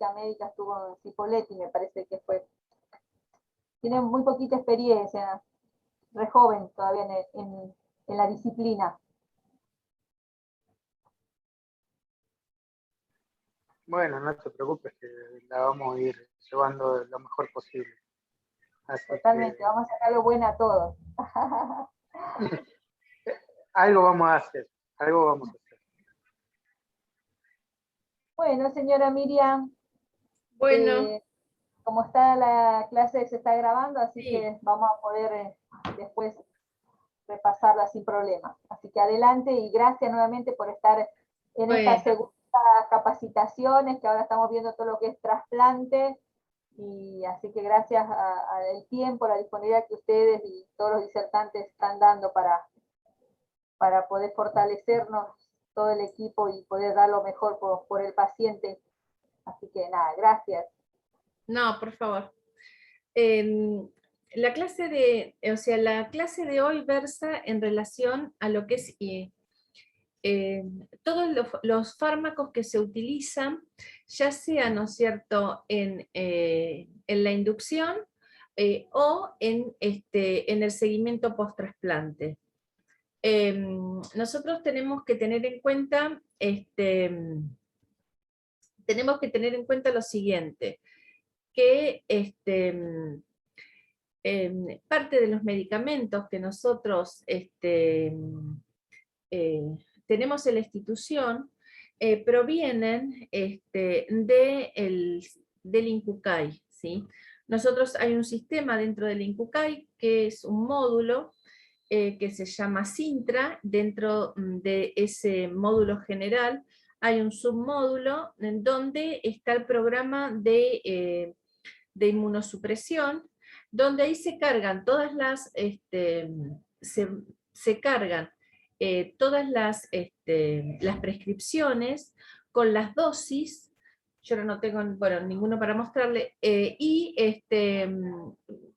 práctica médica estuvo en Cipolletti, me parece que fue. Tiene muy poquita experiencia, re joven todavía en la disciplina. Bueno, no te preocupes, que la vamos a ir llevando lo mejor posible. Así Totalmente, que vamos a sacarlo bueno a todos. algo vamos a hacer, algo vamos a hacer. Bueno, señora Miriam, Bueno, como está la clase, se está grabando, así sí. que vamos a poder después repasarla sin problema. Así que adelante y gracias nuevamente por estar en esta segunda capacitaciones, que ahora estamos viendo todo lo que es trasplante, y así que gracias al tiempo, la disponibilidad que ustedes y todos los disertantes están dando para poder fortalecernos todo el equipo y poder dar lo mejor por el paciente. Así que nada, gracias. No, por favor. La clase de hoy versa en relación a lo que es todos los fármacos que se utilizan, ya sea, ¿no es cierto?, en la inducción o en el seguimiento post-trasplante. Nosotros tenemos que tener en cuenta lo siguiente, que parte de los medicamentos que nosotros tenemos en la institución provienen del INCUCAI, ¿sí? Nosotros hay un sistema dentro del INCUCAI que es un módulo que se llama Sintra. Dentro de ese módulo general hay un submódulo en donde está el programa de inmunosupresión, donde ahí se cargan todas las, se cargan todas las prescripciones con las dosis. Yo ahora no tengo, bueno, ninguno para mostrarle, y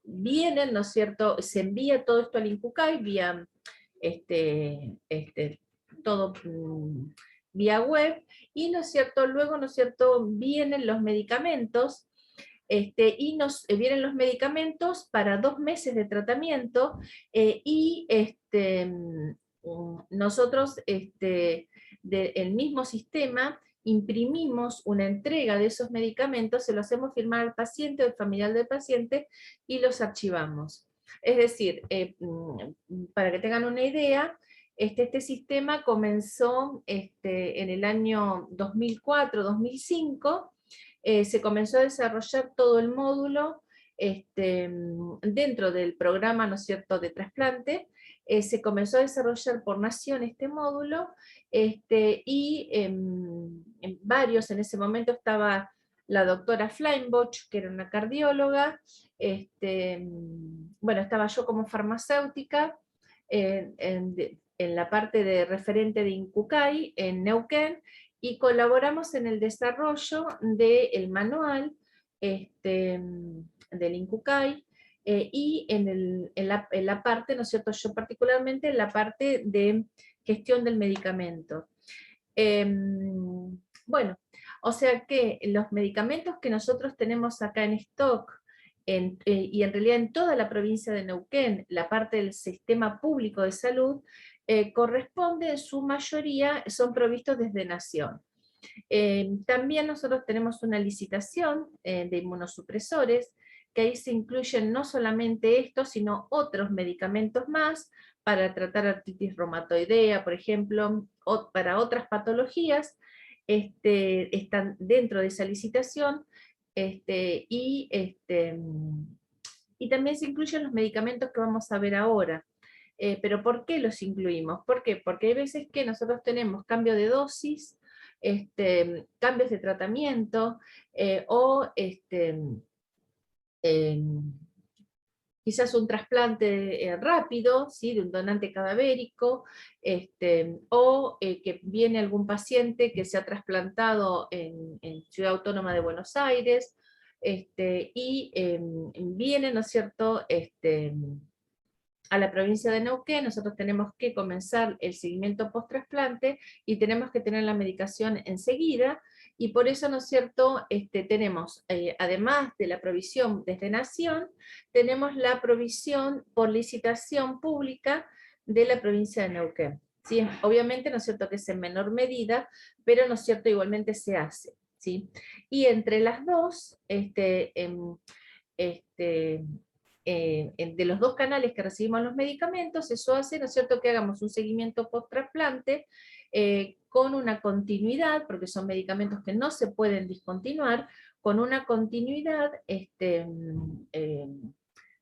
vienen, ¿no es cierto?, se envía todo esto al INCUCAI vía, todo vía web, y, ¿no es cierto?, luego, ¿no es cierto?, vienen los medicamentos, y vienen los medicamentos para 2 meses de tratamiento, y nosotros, del mismo sistema, imprimimos una entrega de esos medicamentos, se lo hacemos firmar al paciente o al familiar del paciente y los archivamos. Es decir, para que tengan una idea, este sistema comenzó en el año 2004-2005, se comenzó a desarrollar todo el módulo dentro del programa, ¿no es cierto?, de trasplante. Se comenzó a desarrollar por nación este módulo, y en varios, en ese momento estaba la doctora Fleinboch, que era una cardióloga, bueno, estaba yo como farmacéutica, en la parte de referente de INCUCAI en Neuquén, y colaboramos en el desarrollo del manual del INCUCAI, y en la parte, ¿no es cierto?, yo particularmente en la parte de gestión del medicamento. Bueno, o sea que los medicamentos que nosotros tenemos acá en stock, y en realidad en toda la provincia de Neuquén, la parte del sistema público de salud, corresponde en su mayoría, son provistos desde Nación. También nosotros tenemos una licitación de inmunosupresores, que ahí se incluyen no solamente estos, sino otros medicamentos más, para tratar artritis reumatoidea, por ejemplo, o para otras patologías, están dentro de esa licitación, y también se incluyen los medicamentos que vamos a ver ahora. Pero ¿por qué los incluimos? ¿Por qué? Porque hay veces que nosotros tenemos cambio de dosis, cambios de tratamiento, o quizás un trasplante rápido, ¿sí?, de un donante cadavérico, o que viene algún paciente que se ha trasplantado en Ciudad Autónoma de Buenos Aires, y viene, ¿no es cierto?, a la provincia de Neuquén. Nosotros tenemos que comenzar el seguimiento post-trasplante y tenemos que tener la medicación enseguida, y por eso, ¿no es cierto?, tenemos, además de la provisión desde Nación, tenemos la provisión por licitación pública de la provincia de Neuquén. ¿Sí? Obviamente, ¿no es cierto?, que es en menor medida, pero, ¿no es cierto?, igualmente se hace. ¿Sí? Y entre las dos, de los dos canales que recibimos los medicamentos, eso hace, ¿no es cierto?, que hagamos un seguimiento post-trasplante con una continuidad, porque son medicamentos que no se pueden discontinuar, con una continuidad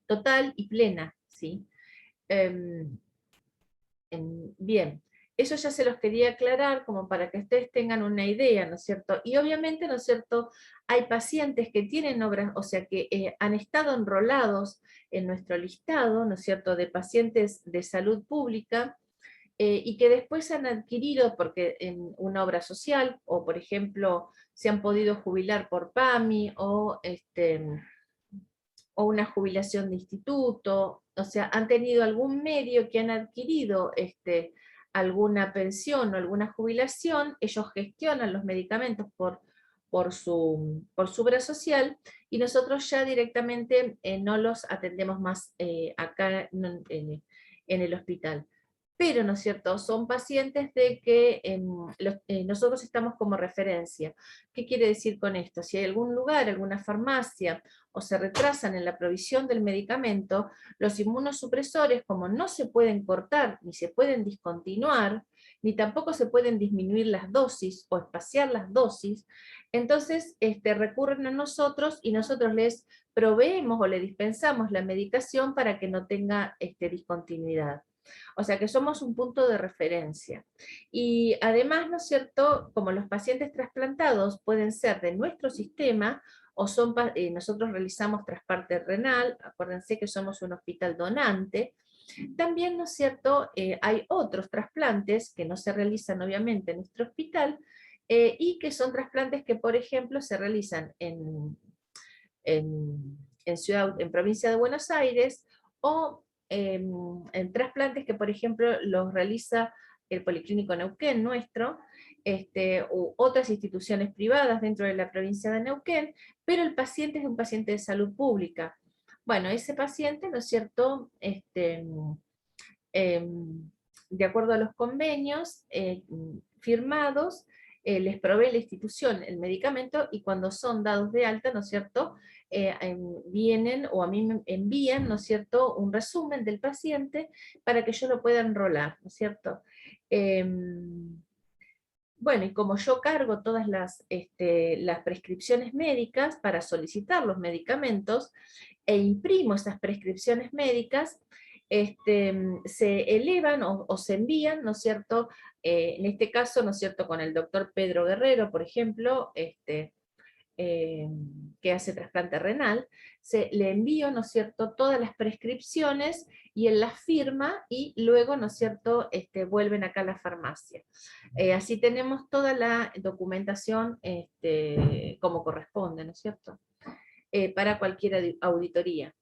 total y plena, ¿sí? Bien, eso ya se los quería aclarar como para que ustedes tengan una idea, ¿no es cierto? Y obviamente, ¿no es cierto?, hay pacientes que tienen obras, o sea, que han estado enrolados en nuestro listado, ¿no es cierto?, de pacientes de salud pública, y que después han adquirido, porque en una obra social, o por ejemplo, se han podido jubilar por PAMI, o una jubilación de instituto, o sea, han tenido algún medio que han adquirido alguna pensión o alguna jubilación, ellos gestionan los medicamentos por su obra social, y nosotros ya directamente no los atendemos más acá en el hospital. Pero, ¿no es cierto?, son pacientes de que nosotros estamos como referencia. ¿Qué quiere decir con esto? Si hay algún lugar, alguna farmacia, o se retrasan en la provisión del medicamento, los inmunosupresores, como no se pueden cortar, ni se pueden discontinuar, ni tampoco se pueden disminuir las dosis o espaciar las dosis, entonces recurren a nosotros y nosotros les proveemos o le dispensamos la medicación para que no tenga discontinuidad. O sea que somos un punto de referencia. Y además, ¿no es cierto?, como los pacientes trasplantados pueden ser de nuestro sistema, o son, nosotros realizamos trasplante renal, acuérdense que somos un hospital donante, también, ¿no es cierto?, hay otros trasplantes que no se realizan obviamente en nuestro hospital, y que son trasplantes que, por ejemplo, se realizan en provincia de Buenos Aires, o en trasplantes que, por ejemplo, los realiza el Policlínico Neuquén nuestro, u otras instituciones privadas dentro de la provincia de Neuquén, pero el paciente es un paciente de salud pública. Bueno, ese paciente, ¿no es cierto?, de acuerdo a los convenios firmados, les provee la institución el medicamento, y cuando son dados de alta, ¿no es cierto?, vienen o a mí me envían, ¿no es cierto?, un resumen del paciente para que yo lo pueda enrolar, ¿no es cierto? Bueno, y como yo cargo todas las prescripciones médicas para solicitar los medicamentos, e imprimo esas prescripciones médicas, se elevan o se envían, ¿no es cierto?, en este caso, ¿no es cierto?, con el doctor Pedro Guerrero, por ejemplo, que hace trasplante renal, le envío, ¿no es cierto?, todas las prescripciones, y él las firma, y luego, ¿no es cierto?, vuelven acá a la farmacia. Así tenemos toda la documentación como corresponde, ¿no es cierto?, para cualquier auditoría.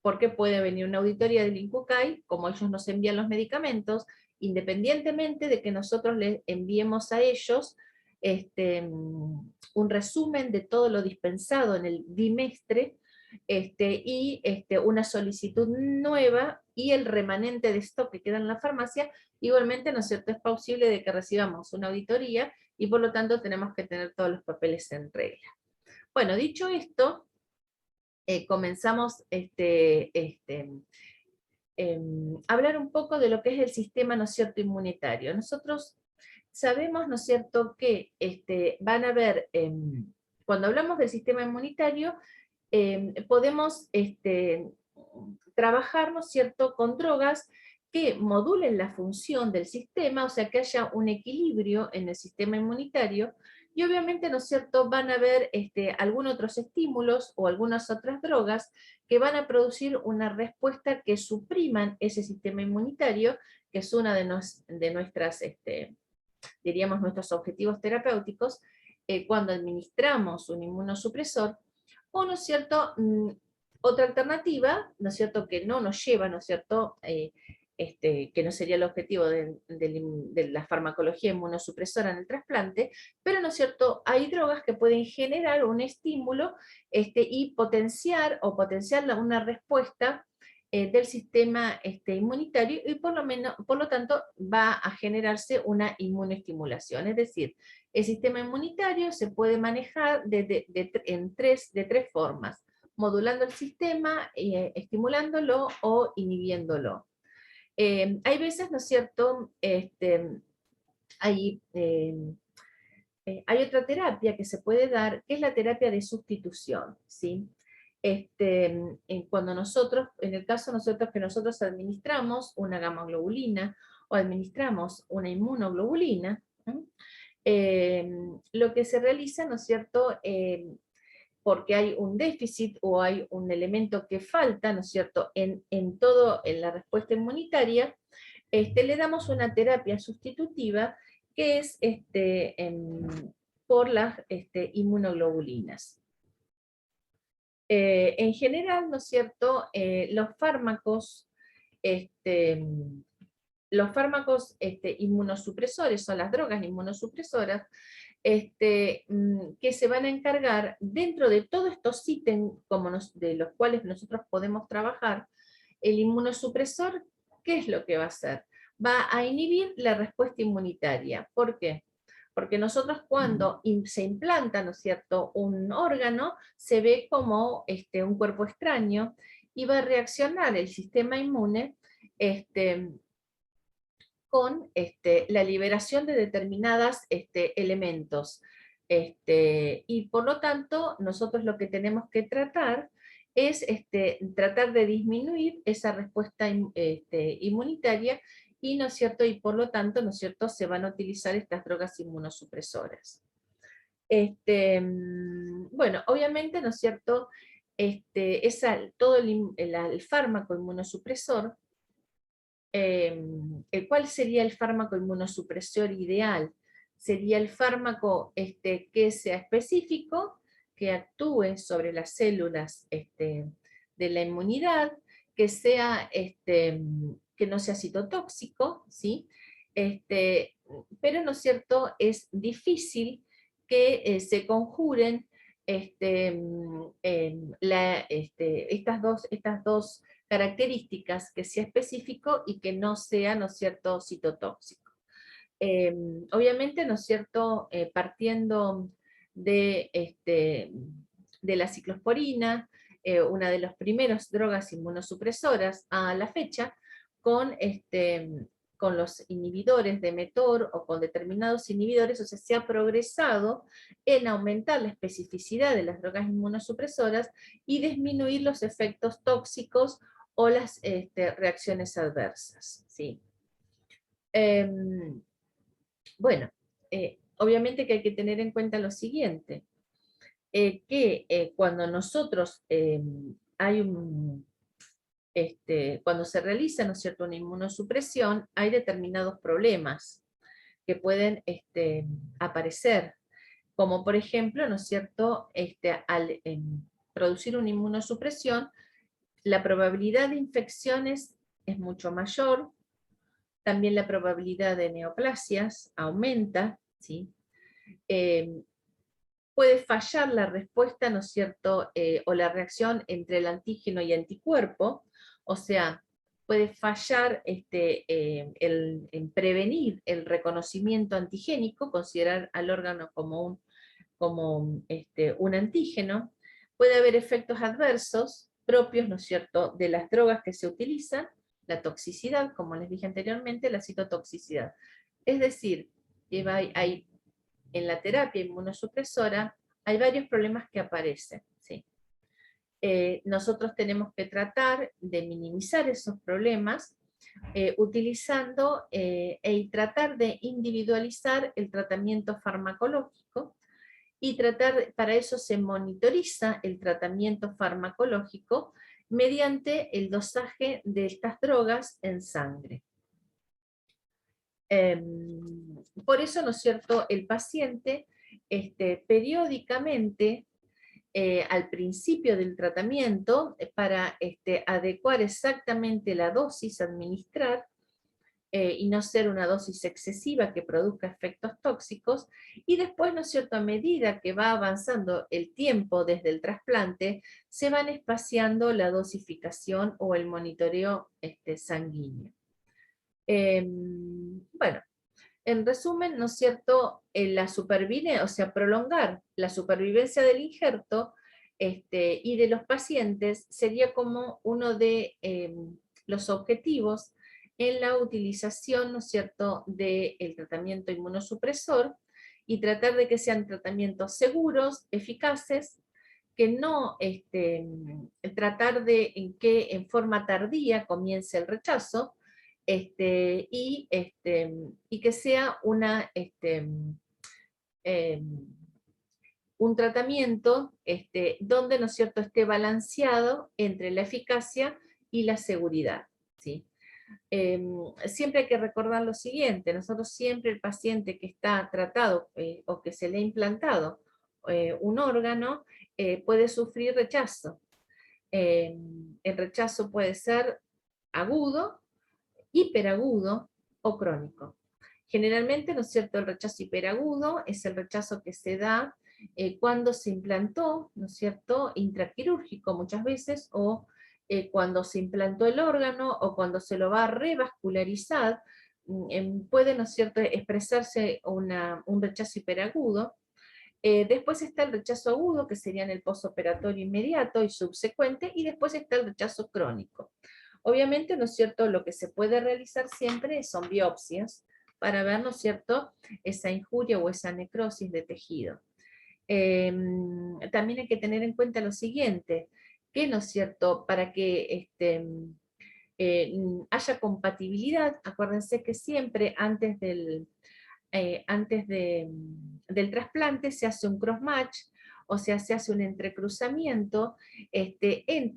Porque puede venir una auditoría del INCUCAI, como ellos nos envían los medicamentos, independientemente de que nosotros les enviemos a ellos un resumen de todo lo dispensado en el bimestre, y una solicitud nueva, y el remanente de stock que queda en la farmacia, igualmente, ¿no es cierto?, es posible de que recibamos una auditoría, y por lo tanto tenemos que tener todos los papeles en regla. Bueno, dicho esto, comenzamos hablar un poco de lo que es el sistema, ¿no es cierto?, inmunitario. Nosotros sabemos, ¿no es cierto?, que van a haber, cuando hablamos del sistema inmunitario, podemos trabajar, ¿no es cierto?, con drogas que modulen la función del sistema, o sea, que haya un equilibrio en el sistema inmunitario, y obviamente, ¿no es cierto?, van a haber algunos otros estímulos o algunas otras drogas que van a producir una respuesta que supriman ese sistema inmunitario, que es una de nuestras, diríamos, nuestros objetivos terapéuticos, cuando administramos un inmunosupresor, o, ¿no es cierto?, otra alternativa, ¿no es cierto?, que no nos lleva, ¿no es cierto?, que no sería el objetivo de la farmacología inmunosupresora en el trasplante, pero, ¿no es cierto?, hay drogas que pueden generar un estímulo y potenciar una respuesta del sistema inmunitario, y por lo tanto va a generarse una inmunoestimulación. Es decir, el sistema inmunitario se puede manejar de tres formas: modulando el sistema, estimulándolo o inhibiéndolo. Hay veces, ¿no es cierto?, hay otra terapia que se puede dar, que es la terapia de sustitución, ¿sí? Cuando nosotros, en el caso que nosotros administramos una gamma-globulina o administramos una inmunoglobulina, lo que se realiza, ¿no es cierto?, porque hay un déficit o hay un elemento que falta, ¿no es cierto?, en la respuesta inmunitaria, le damos una terapia sustitutiva que es por las inmunoglobulinas. En general, ¿no es cierto?, los fármacos inmunosupresores, o las drogas inmunosupresoras, que se van a encargar, dentro de todos estos ítems de los cuales nosotros podemos trabajar, el inmunosupresor, ¿qué es lo que va a hacer? Va a inhibir la respuesta inmunitaria. ¿Por qué? Porque nosotros, cuando se implanta, ¿no es cierto?, un órgano, se ve como un cuerpo extraño, y va a reaccionar el sistema inmune con la liberación de determinados elementos. Y por lo tanto, nosotros lo que tenemos que tratar es tratar de disminuir esa respuesta inmunitaria, y, ¿no es cierto?, y por lo tanto, ¿no es cierto?, se van a utilizar estas drogas inmunosupresoras. Bueno, obviamente, ¿no es cierto?, todo el fármaco inmunosupresor, ¿cuál sería el fármaco inmunosupresor ideal? Sería el fármaco que sea específico, que actúe sobre las células de la inmunidad, que no sea citotóxico, ¿sí? Pero, ¿no es cierto?, es difícil que se conjuren estas dos características, que sea específico y que no sea, ¿no es cierto?, citotóxico. Obviamente, ¿no es cierto?, partiendo de la ciclosporina, una de las primeras drogas inmunosupresoras a la fecha, con los inhibidores de mTOR o con determinados inhibidores, o sea, se ha progresado en aumentar la especificidad de las drogas inmunosupresoras y disminuir los efectos tóxicos o las reacciones adversas, ¿sí? Bueno, obviamente que hay que tener en cuenta lo siguiente, que cuando nosotros cuando se realiza, ¿no es cierto?, una inmunosupresión, hay determinados problemas que pueden aparecer, como por ejemplo, ¿no es cierto?, al producir una inmunosupresión, la probabilidad de infecciones es mucho mayor, también la probabilidad de neoplasias aumenta, ¿sí? Puede fallar la respuesta, ¿no es cierto?, o la reacción entre el antígeno y anticuerpo, o sea, puede fallar en prevenir el reconocimiento antigénico, considerar al órgano como un antígeno. Puede haber efectos adversos propios, ¿no es cierto?, de las drogas que se utilizan, la toxicidad, como les dije anteriormente, la citotoxicidad. Es decir, en la terapia inmunosupresora hay varios problemas que aparecen, ¿sí? Nosotros tenemos que tratar de minimizar esos problemas utilizando y tratar de individualizar el tratamiento farmacológico, y para eso se monitoriza el tratamiento farmacológico mediante el dosaje de estas drogas en sangre. Por eso, ¿no es cierto?, el paciente periódicamente, al principio del tratamiento, para adecuar exactamente la dosis a administrar, y no ser una dosis excesiva que produzca efectos tóxicos, y después, ¿no es cierto?, a medida que va avanzando el tiempo desde el trasplante, se van espaciando la dosificación o el monitoreo sanguíneo. Bueno, en resumen, ¿no es cierto?, la supervivencia, o sea, prolongar la supervivencia del injerto y de los pacientes sería como uno de los objetivos en la utilización, ¿no es cierto?, del tratamiento inmunosupresor, y tratar de que sean tratamientos seguros, eficaces, que no tratar de que en forma tardía comience el rechazo, y que sea un tratamiento donde, ¿no es cierto?, esté balanceado entre la eficacia y la seguridad, ¿sí? Siempre hay que recordar lo siguiente: nosotros siempre, el paciente que está tratado o que se le ha implantado un órgano puede sufrir rechazo. El rechazo puede ser agudo, hiperagudo o crónico. Generalmente, ¿no es cierto?, el rechazo hiperagudo es el rechazo que se da cuando se implantó, ¿no es cierto?, intraquirúrgico muchas veces, o cuando se implantó el órgano, o cuando se lo va a revascularizar, puede, ¿no es cierto?, expresarse un rechazo hiperagudo. Después está el rechazo agudo, que sería en el postoperatorio inmediato y subsecuente, y después está el rechazo crónico. Obviamente, ¿no es cierto?, lo que se puede realizar siempre son biopsias para ver, ¿no es cierto?, esa injuria o esa necrosis de tejido. También hay que tener en cuenta lo siguiente, que, ¿no es cierto?, para que haya compatibilidad, acuérdense que siempre antes del trasplante se hace un cross-match, o sea, se hace un entrecruzamiento entre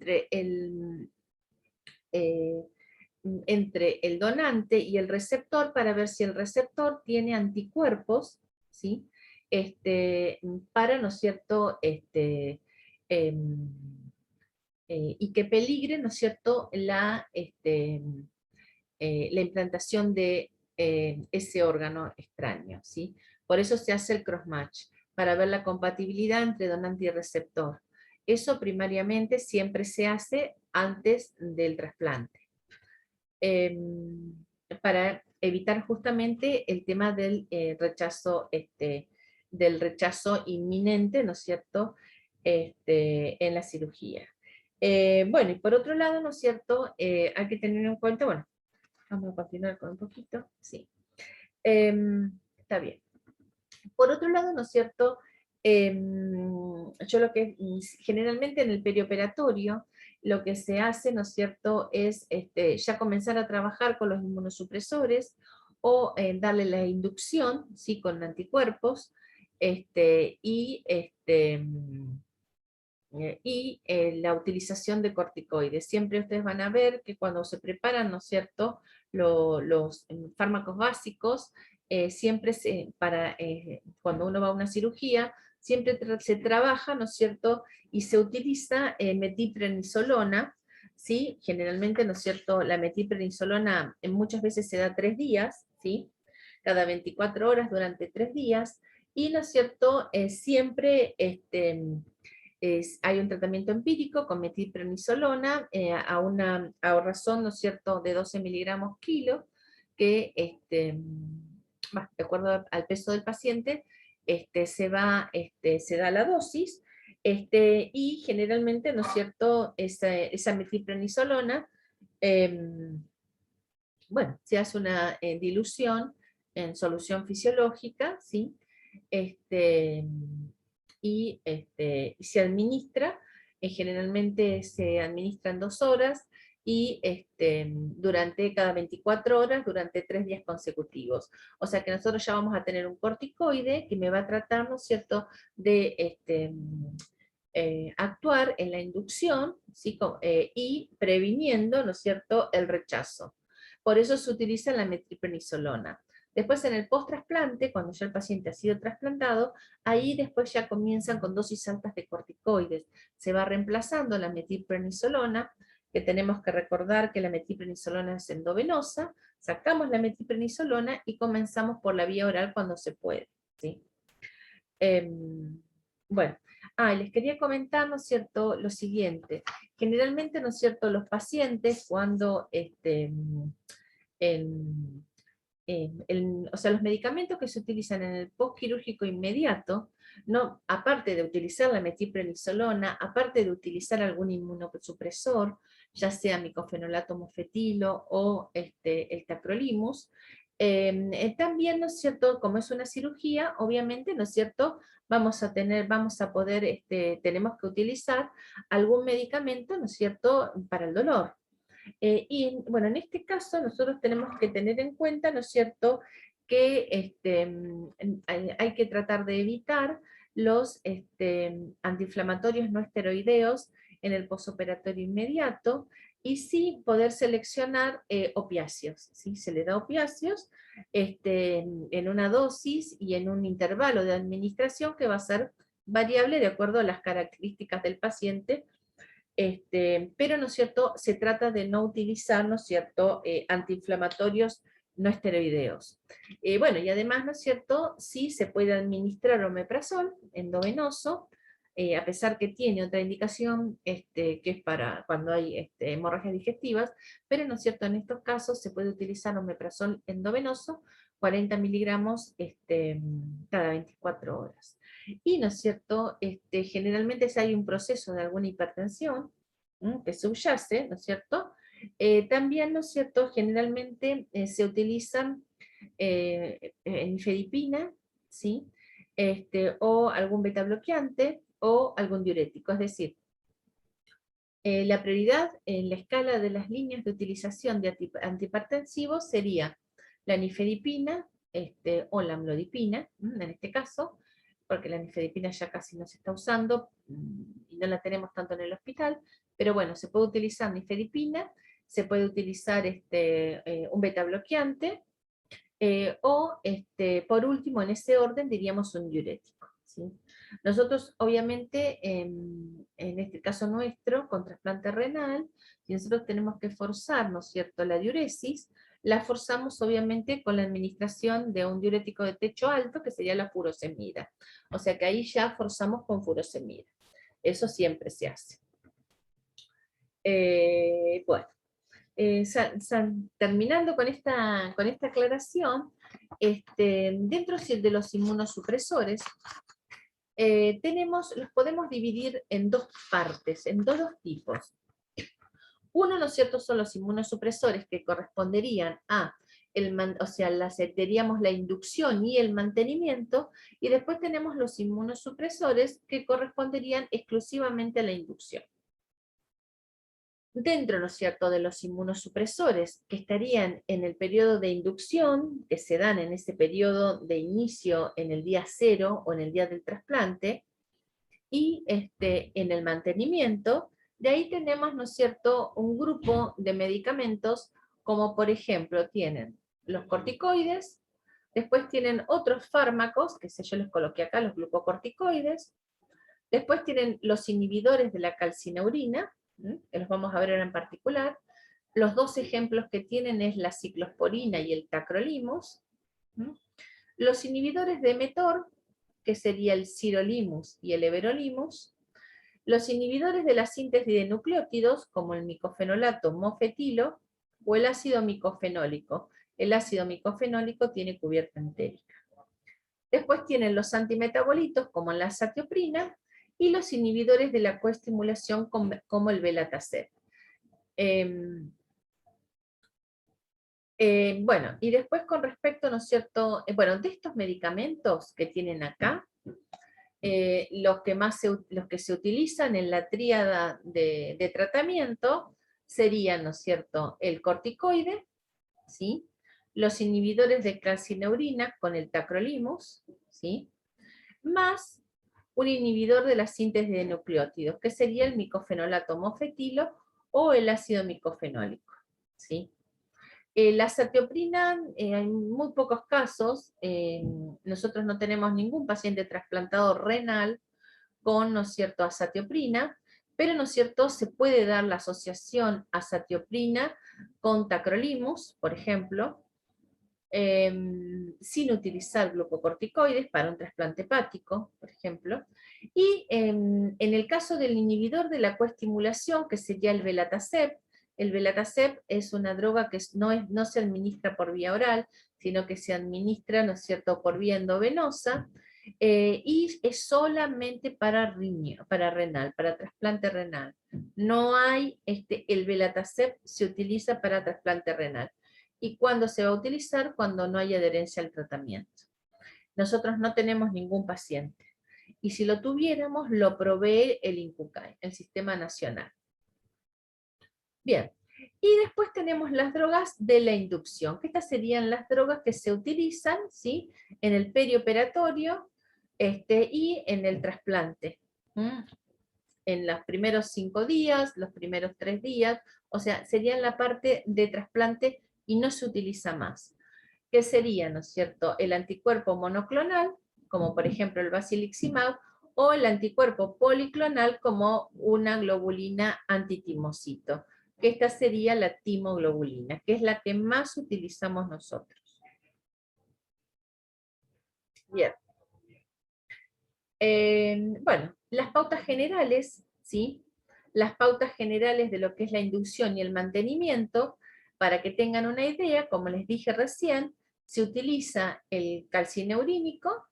el donante y el receptor, para ver si el receptor tiene anticuerpos, ¿sí?, para, ¿no es cierto?, y que peligre, ¿no es cierto?, la implantación de ese órgano extraño, ¿sí? Por eso se hace el cross-match, para ver la compatibilidad entre donante y receptor. Eso primariamente siempre se hace antes del trasplante, para evitar justamente el tema del rechazo inminente, ¿no es cierto?, en la cirugía. Bueno, y por otro lado, ¿no es cierto?, hay que tener en cuenta, bueno, vamos a continuar con un poquito, sí. Está bien. Por otro lado, ¿no es cierto?, yo lo que generalmente en el perioperatorio, lo que se hace, ¿no es cierto?, es ya comenzar a trabajar con los inmunosupresores, o darle la inducción, ¿sí?, con anticuerpos, la utilización de corticoides. Siempre ustedes van a ver que cuando se preparan, ¿no es cierto?, los fármacos básicos, siempre cuando uno va a una cirugía, siempre se trabaja, ¿no es cierto?, y se utiliza metilprednisolona, ¿sí? Generalmente, ¿no es cierto?, la metilprednisolona muchas veces se da 3 días, ¿sí?, cada 24 horas durante 3 días, y, ¿no es cierto?, siempre hay un tratamiento empírico con metilprednisolona a razón, ¿no es cierto?, de 12 miligramos kilo, que de acuerdo al peso del paciente, se da la dosis, y generalmente, ¿no es cierto?, esa metilprednisolona, bueno, se hace una dilución en solución fisiológica, ¿sí?, y se administra, generalmente se administra en 2 horas, y durante cada 24 horas, durante 3 días consecutivos. O sea que nosotros ya vamos a tener un corticoide que me va a tratar, ¿no es cierto?, de actuar en la inducción, ¿sí?, y previniendo, ¿no es cierto?, el rechazo. Por eso se utiliza la metilprednisolona. Después, en el post-trasplante, cuando ya el paciente ha sido trasplantado, ahí después ya comienzan con dosis altas de corticoides. Se va reemplazando la metilprednisolona que tenemos que recordar que la metilprednisolona es endovenosa, sacamos la metilprednisolona y comenzamos por la vía oral cuando se puede, ¿sí? Bueno, les quería comentar, ¿no es cierto?, lo siguiente. Generalmente, ¿no es cierto?, los pacientes cuando, o sea, los medicamentos que se utilizan en el postquirúrgico inmediato, no, aparte de utilizar la metilprednisolona, aparte de utilizar algún inmunosupresor, ya sea micofenolato mofetilo o el tacrolimus, también, ¿no es cierto?, como es una cirugía, obviamente, ¿no es cierto?, vamos a poder, tenemos que utilizar algún medicamento, ¿no es cierto?, para el dolor. Y bueno, en este caso nosotros tenemos que tener en cuenta, ¿no es cierto?, que hay que tratar de evitar los antiinflamatorios no esteroideos en el posoperatorio inmediato, y sí poder seleccionar opiáceos, ¿sí? Se le da opiáceos en una dosis y en un intervalo de administración que va a ser variable de acuerdo a las características del paciente, pero, ¿no es cierto?, se trata de no utilizar, ¿no es cierto?, antiinflamatorios no esteroideos. Bueno, y además, ¿no es cierto?, sí se puede administrar omeprazol endovenoso, a pesar que tiene otra indicación, que es para cuando hay hemorragias digestivas, pero, ¿no es cierto?, en estos casos se puede utilizar omeprazol endovenoso, 40 miligramos cada 24 horas. Y, ¿no es cierto?, generalmente si hay un proceso de alguna hipertensión que subyace, ¿no es cierto?, también, ¿no es cierto?, generalmente se utilizan nifedipina, ¿sí?, o algún beta bloqueante o algún diurético. Es decir, la prioridad en la escala de las líneas de utilización de antihipertensivos sería la nifedipina o la amlodipina, en este caso, porque la nifedipina ya casi no se está usando y no la tenemos tanto en el hospital, pero bueno, se puede utilizar nifedipina, se puede utilizar un beta bloqueante, o por último, en ese orden, diríamos un diurético, ¿sí? Nosotros, obviamente, en este caso nuestro, con trasplante renal, si nosotros tenemos que forzar, ¿no es cierto?, la diuresis, la forzamos obviamente con la administración de un diurético de techo alto, que sería la furosemida. O sea que ahí ya forzamos con furosemida. Eso siempre se hace. Bueno, terminando con esta aclaración, dentro de los inmunosupresores, los podemos dividir en dos partes, en dos tipos. Uno, ¿no es cierto?, son los inmunosupresores que corresponderían a, o sea, diríamos la inducción y el mantenimiento, y después tenemos los inmunosupresores que corresponderían exclusivamente a la inducción. Dentro, ¿no es cierto?, de los inmunosupresores que estarían en el periodo de inducción, que se dan en ese periodo de inicio en el día 0 o en el día del trasplante, y en el mantenimiento, de ahí tenemos, ¿no es cierto?, un grupo de medicamentos, como por ejemplo tienen los corticoides, después tienen otros fármacos, que yo les coloqué acá, los glucocorticoides, después tienen los inhibidores de la calcineurina, que los vamos a ver ahora en particular. Los dos ejemplos que tienen es la ciclosporina y el tacrolimus. Los inhibidores de mTOR, que sería el sirolimus y el everolimus. Los inhibidores de la síntesis de nucleótidos, como el micofenolato mofetilo o el ácido micofenólico. El ácido micofenólico tiene cubierta entérica. Después tienen los antimetabolitos, como la azatioprina, y los inhibidores de la coestimulación, como el belatacept. Bueno, y después con respecto, ¿no es cierto?, bueno, de estos medicamentos que tienen acá, los que se utilizan en la tríada de tratamiento serían, ¿no es cierto?, el corticoide, ¿sí?, los inhibidores de calcineurina con el tacrolimus, ¿sí?, más un inhibidor de la síntesis de nucleótidos, que sería el micofenolato mofetilo o el ácido micofenólico, ¿sí? La azatioprina, en muy pocos casos, nosotros no tenemos ningún paciente trasplantado renal con, ¿no es cierto?, azatioprina, pero, ¿no es cierto?, se puede dar la asociación azatioprina con tacrolimus, por ejemplo, sin utilizar glucocorticoides para un trasplante hepático, por ejemplo. Y en el caso del inhibidor de la coestimulación, que sería el Belatacep es una droga que no se administra por vía oral, sino que se administra, ¿no es cierto?, por vía endovenosa, y es solamente para renal, para trasplante renal. No hay, el Belatacep se utiliza para trasplante renal. ¿Y cuándo se va a utilizar? Cuando no hay adherencia al tratamiento. Nosotros no tenemos ningún paciente. Y si lo tuviéramos, lo provee el INCUCAI, el Sistema Nacional. Bien. Y después tenemos las drogas de la inducción, que estas serían las drogas que se utilizan, ¿sí?, en el perioperatorio y en el trasplante. En los primeros 5 días, los primeros 3 días, o sea, serían la parte de trasplante y no se utiliza más. ¿Qué sería, no es cierto?, el anticuerpo monoclonal, como por ejemplo el basiliximab, o el anticuerpo policlonal como una globulina antitimocito, que esta sería la timoglobulina, que es la que más utilizamos nosotros. Bien. Bueno, las pautas generales, ¿sí? Las pautas generales de lo que es la inducción y el mantenimiento, para que tengan una idea, como les dije recién, se utiliza el calcineurínico,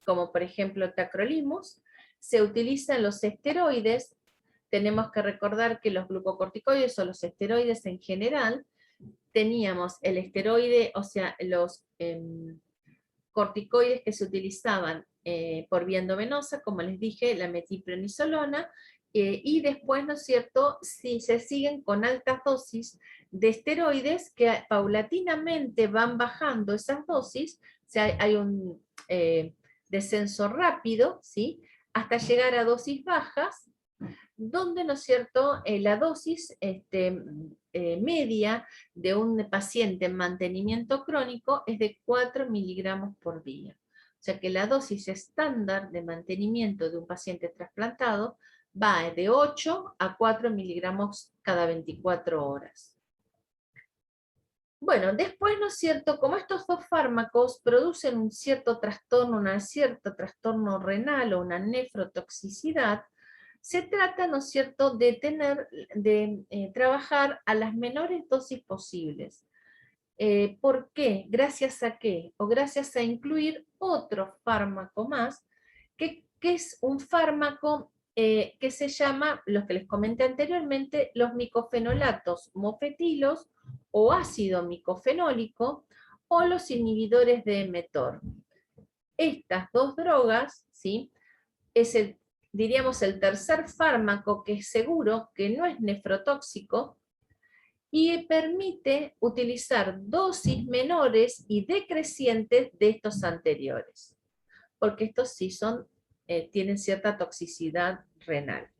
como por ejemplo tacrolimus, se utilizan los esteroides. Tenemos que recordar que los glucocorticoides o los esteroides en general, teníamos el esteroide, o sea, los corticoides que se utilizaban por vía endovenosa, como les dije, la metilprednisolona, y después, ¿no es cierto?, si se siguen con altas dosis de esteroides que paulatinamente van bajando esas dosis, o sea, hay un descenso rápido, ¿sí?, hasta llegar a dosis bajas, donde, ¿no es cierto?, la dosis media de un paciente en mantenimiento crónico es de 4 miligramos por día. O sea que la dosis estándar de mantenimiento de un paciente trasplantado va de 8 a 4 miligramos cada 24 horas. Bueno, después, ¿no es cierto?, como estos dos fármacos producen un cierto trastorno renal o una nefrotoxicidad, se trata, ¿no es cierto?, de trabajar a las menores dosis posibles. ¿Por qué? ¿Gracias a qué? O gracias a incluir otro fármaco más, que es un fármaco que se llama, los que les comenté anteriormente, los micofenolatos mofetilos o ácido micofenólico o los inhibidores de mTOR. Estas dos drogas, ¿sí?, es diríamos el tercer fármaco que es seguro, que no es nefrotóxico, y permite utilizar dosis menores y decrecientes de estos anteriores, porque estos sí tienen cierta toxicidad renal.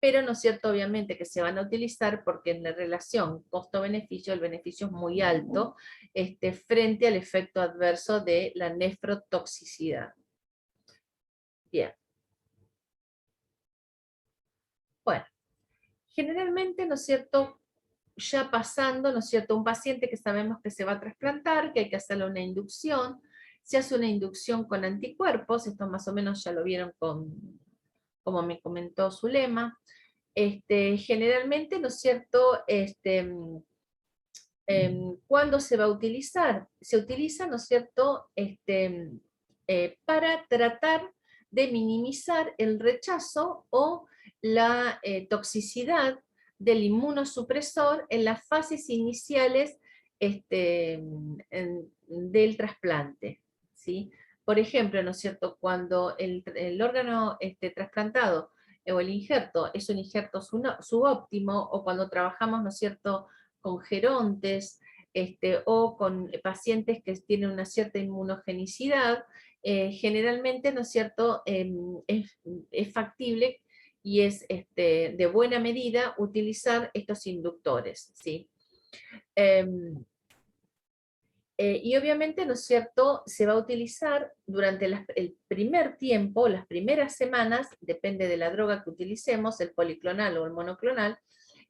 Pero no es cierto, obviamente, que se van a utilizar porque en la relación costo-beneficio, el beneficio es muy alto frente al efecto adverso de la nefrotoxicidad. Bien. Bueno, generalmente, ¿no es cierto?, ya pasando, ¿no es cierto?, un paciente que sabemos que se va a trasplantar, que hay que hacerle una inducción, se hace una inducción con anticuerpos, esto más o menos ya lo vieron como me comentó Zulema. Generalmente, ¿no es cierto?, ¿cuándo se va a utilizar? Se utiliza, ¿no es cierto?, para tratar de minimizar el rechazo o la toxicidad del inmunosupresor en las fases iniciales del trasplante, ¿sí? Por ejemplo, ¿no es cierto?, cuando el órgano trasplantado o el injerto es un injerto subóptimo, o cuando trabajamos, ¿no es cierto?, con gerontes, o con pacientes que tienen una cierta inmunogenicidad, generalmente, ¿no es cierto?, es factible y es de buena medida utilizar estos inductores, ¿sí? Y obviamente, ¿no es cierto?, se va a utilizar durante el primer tiempo, las primeras semanas, depende de la droga que utilicemos, el policlonal o el monoclonal,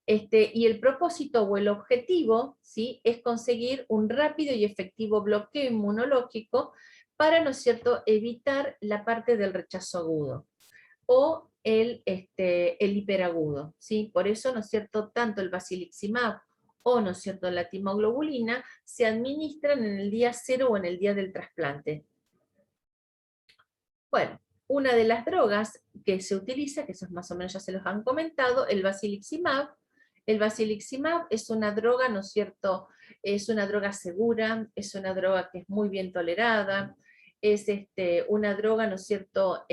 y el propósito o el objetivo, ¿sí?, es conseguir un rápido y efectivo bloqueo inmunológico para, ¿no es cierto?, evitar la parte del rechazo agudo o el hiperagudo, ¿sí? Por eso, ¿no es cierto?, tanto el basiliximab o, ¿no es cierto?, la timoglobulina se administran en el día 0 o en el día del trasplante. Bueno, una de las drogas que se utiliza, que esos más o menos ya se los han comentado, el basiliximab. El basiliximab es una droga, ¿no es cierto?, es una droga segura, es una droga que es muy bien tolerada, es una droga, ¿no es cierto?,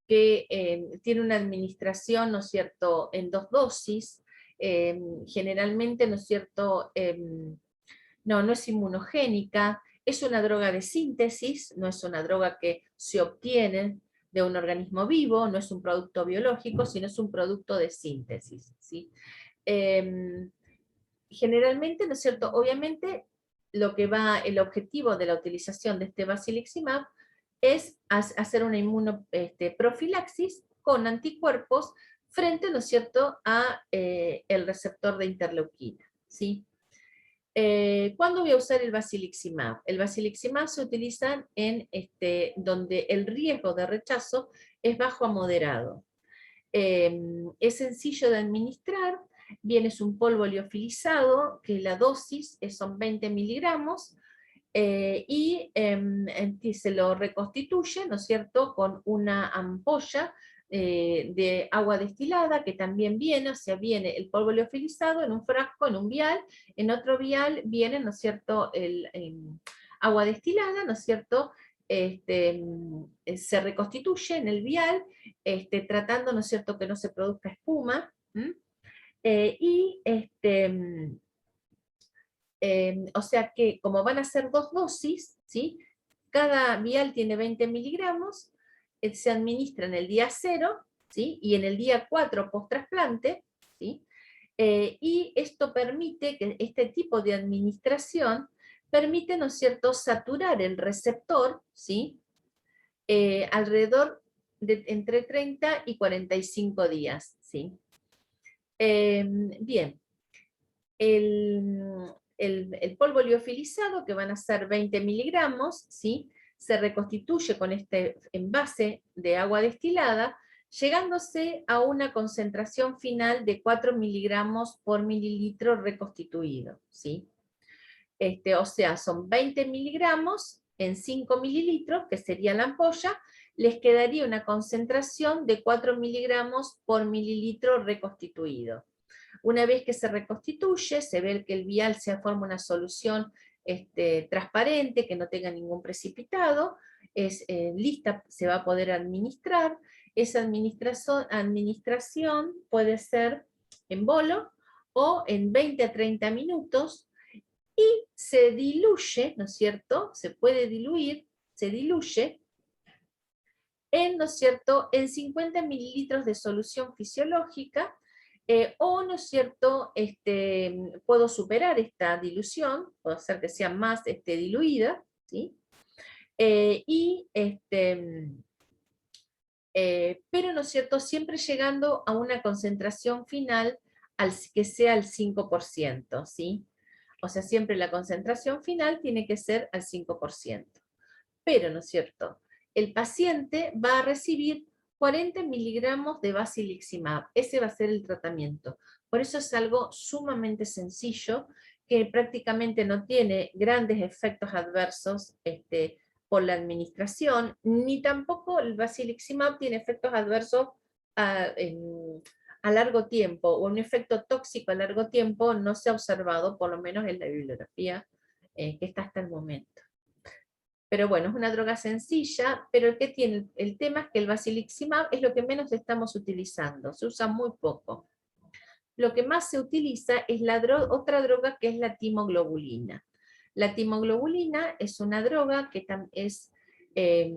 que tiene una administración, ¿no es cierto?, en 2 dosis, generalmente, ¿no es cierto?, no es inmunogénica, es una droga de síntesis, no es una droga que se obtiene de un organismo vivo, no es un producto biológico, sino es un producto de síntesis, ¿sí? Generalmente, ¿no es cierto?, obviamente, el objetivo de la utilización de este basiliximab es hacer una inmunoprofilaxis con anticuerpos frente, ¿no es cierto?, a el receptor de interleuquina, ¿sí? ¿Cuándo voy a usar el basiliximab? El basiliximab se utiliza en donde el riesgo de rechazo es bajo a moderado. Es sencillo de administrar, es un polvo liofilizado, que la dosis son 20 miligramos, y se lo reconstituye, ¿no es cierto?, con una ampolla de agua destilada, que también viene, o sea, viene el polvo liofilizado en un frasco, en un vial, en otro vial viene, ¿no es cierto?, agua destilada, ¿no es cierto?, se reconstituye en el vial, tratando, ¿no es cierto?, que no se produzca espuma, o sea que como van a ser 2 dosis, ¿sí?, cada vial tiene 20 miligramos, se administra en el día 0, ¿sí?, y en el día 4 post-trasplante, ¿sí?, y esto permite que este tipo de administración permite, ¿no es cierto?, saturar el receptor, ¿sí?, alrededor de entre 30 y 45 días, ¿sí? Bien, el polvo liofilizado, que van a ser 20 miligramos, ¿sí?, se reconstituye con este envase de agua destilada, llegándose a una concentración final de 4 miligramos por mililitro reconstituido, ¿sí? O sea, son 20 miligramos en 5 mililitros, que sería la ampolla, les quedaría una concentración de 4 miligramos por mililitro reconstituido. Una vez que se reconstituye, se ve que el vial se forma una solución transparente, que no tenga ningún precipitado, es lista, se va a poder administrar. Esa administración puede ser en bolo o en 20 a 30 minutos, y se diluye, ¿no es cierto?, se puede diluir, se diluye en, ¿no es cierto?, en 50 mililitros de solución fisiológica, o, ¿no es cierto?, puedo superar esta dilución, puedo hacer que sea más diluida, ¿sí? Pero, ¿no es cierto?, siempre llegando a una concentración final que sea al 5%, ¿sí? O sea, siempre la concentración final tiene que ser al 5%. Pero, ¿no es cierto?, el paciente va a recibir 40 miligramos de basiliximab. Ese va a ser el tratamiento. Por eso es algo sumamente sencillo, que prácticamente no tiene grandes efectos adversos por la administración, ni tampoco el basiliximab tiene efectos adversos a largo tiempo, o un efecto tóxico a largo tiempo no se ha observado, por lo menos en la bibliografía que está hasta el momento. Pero bueno, es una droga sencilla, pero el tema es que el basiliximab es lo que menos estamos utilizando, se usa muy poco. Lo que más se utiliza es otra droga, que es la timoglobulina. La timoglobulina es una droga que es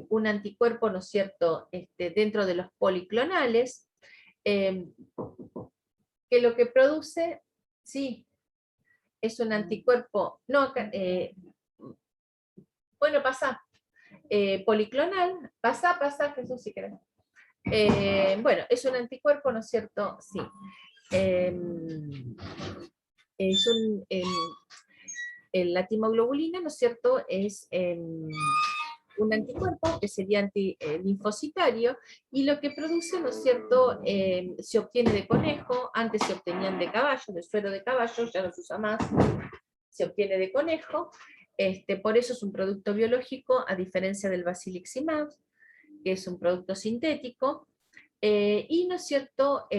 un anticuerpo, ¿no es cierto?, dentro de los policlonales, que lo que produce, sí, es un anticuerpo, no, bueno, pasa, policlonal, pasa, Jesús, si querés. Bueno, es un anticuerpo, ¿no es cierto? Sí. Es la timoglobulina, ¿no es cierto? Es un anticuerpo que sería linfocitario, y lo que produce, ¿no es cierto?, se obtiene de conejo, antes se obtenían de caballo, de suero de caballo, ya no se usa más, se obtiene de conejo, por eso es un producto biológico, a diferencia del basiliximab, que es un producto sintético, y, ¿no es cierto?,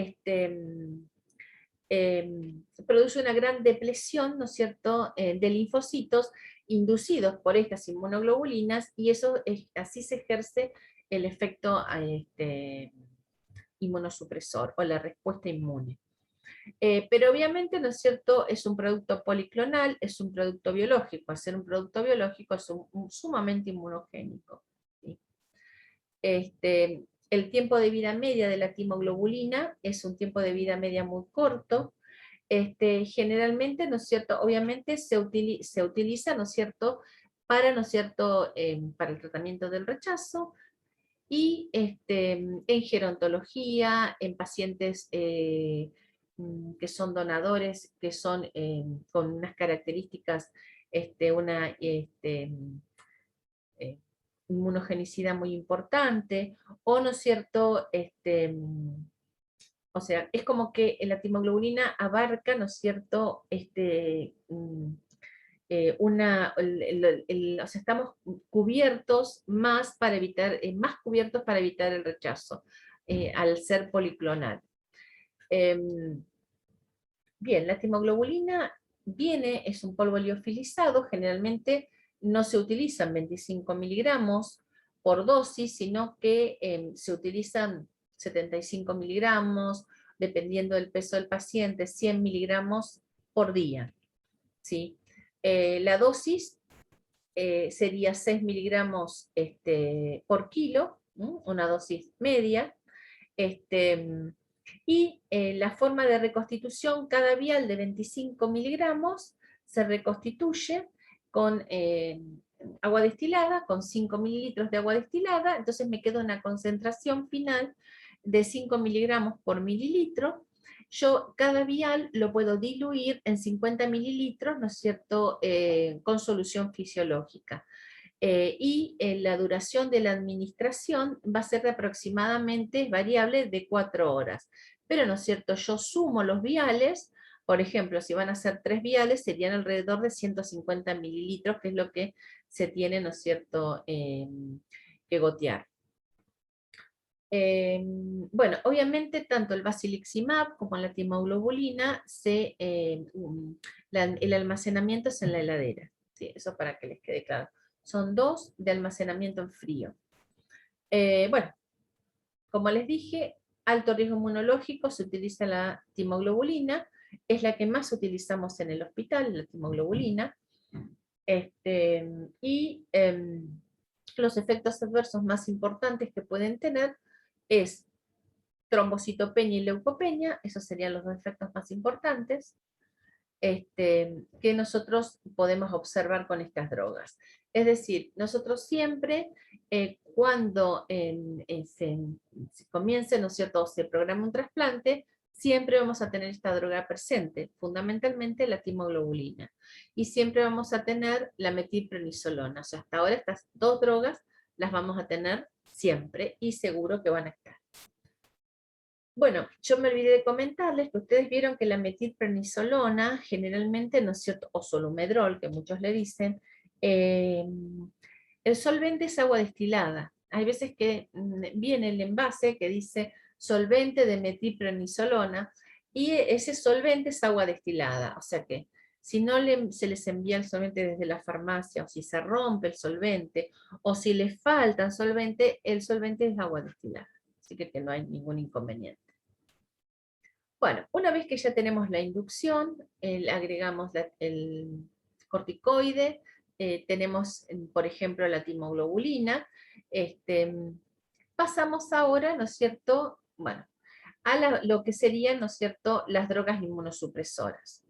produce una gran depresión, ¿no es cierto?, de linfocitos inducidos por estas inmunoglobulinas, y eso así se ejerce el efecto inmunosupresor o la respuesta inmune. Pero obviamente, ¿no es cierto?, es un producto policlonal, es un producto biológico. Al ser un producto biológico es sumamente inmunogénico, ¿sí? El tiempo de vida media de la timoglobulina es un tiempo de vida media muy corto. Generalmente, ¿no es cierto?, obviamente se utiliza, ¿no es cierto?, para, ¿no es cierto?, para el tratamiento del rechazo, y en gerontología, en pacientes que son donadores, que son con unas características, una inmunogenicidad muy importante, o, ¿no es cierto?, o sea, es como que la timoglobulina abarca, ¿no es cierto?, o sea, estamos cubiertos más para evitar, más cubiertos para evitar el rechazo, al ser policlonal. Bien, la timoglobulina es un polvo liofilizado, generalmente no se utilizan 25 miligramos por dosis, sino que se utilizan 75 miligramos, dependiendo del peso del paciente, 100 miligramos por día, ¿sí? La dosis sería 6 miligramos por kilo, ¿no?, una dosis media, y la forma de reconstitución, cada vial de 25 miligramos se reconstituye con agua destilada, con 5 mililitros de agua destilada, entonces me queda una concentración final de 5 miligramos por mililitro. Yo cada vial lo puedo diluir en 50 mililitros, ¿no es cierto?, con solución fisiológica. La duración de la administración va a ser de aproximadamente, variable, de 4 horas. Pero, ¿no es cierto?, yo sumo los viales, por ejemplo, si van a ser 3 viales, serían alrededor de 150 mililitros, que es lo que se tiene, ¿no es cierto?, que gotear. Bueno, obviamente tanto el basiliximab como la timoglobulina, el almacenamiento es en la heladera, ¿sí? Eso para que les quede claro. Son dos de almacenamiento en frío. Bueno, como les dije, alto riesgo inmunológico, se utiliza la timoglobulina, es la que más utilizamos en el hospital, la timoglobulina. Los efectos adversos más importantes que pueden tener es trombocitopenia y leucopenia, esos serían los dos efectos más importantes que nosotros podemos observar con estas drogas. Es decir, nosotros siempre, cuando se comience, ¿no es cierto?, o se programa un trasplante, siempre vamos a tener esta droga presente, fundamentalmente la timoglobulina, y siempre vamos a tener la metilprednisolona. O sea, hasta ahora estas dos drogas las vamos a tener siempre, y seguro que van a estar. Bueno, yo me olvidé de comentarles que ustedes vieron que la metilprednisolona, generalmente, ¿no es cierto?, o solumedrol, que muchos le dicen, el solvente es agua destilada. Hay veces que viene el envase que dice solvente de metilprednisolona, y ese solvente es agua destilada. O sea que si no se les envía el solvente desde la farmacia, o si se rompe el solvente, o si les falta solvente, el solvente es agua destilada. Así que no hay ningún inconveniente. Bueno, una vez que ya tenemos la inducción, agregamos el corticoide, tenemos, por ejemplo, la timoglobulina, pasamos ahora, ¿no es cierto?, bueno, a lo que serían, ¿no es cierto?, las drogas inmunosupresoras.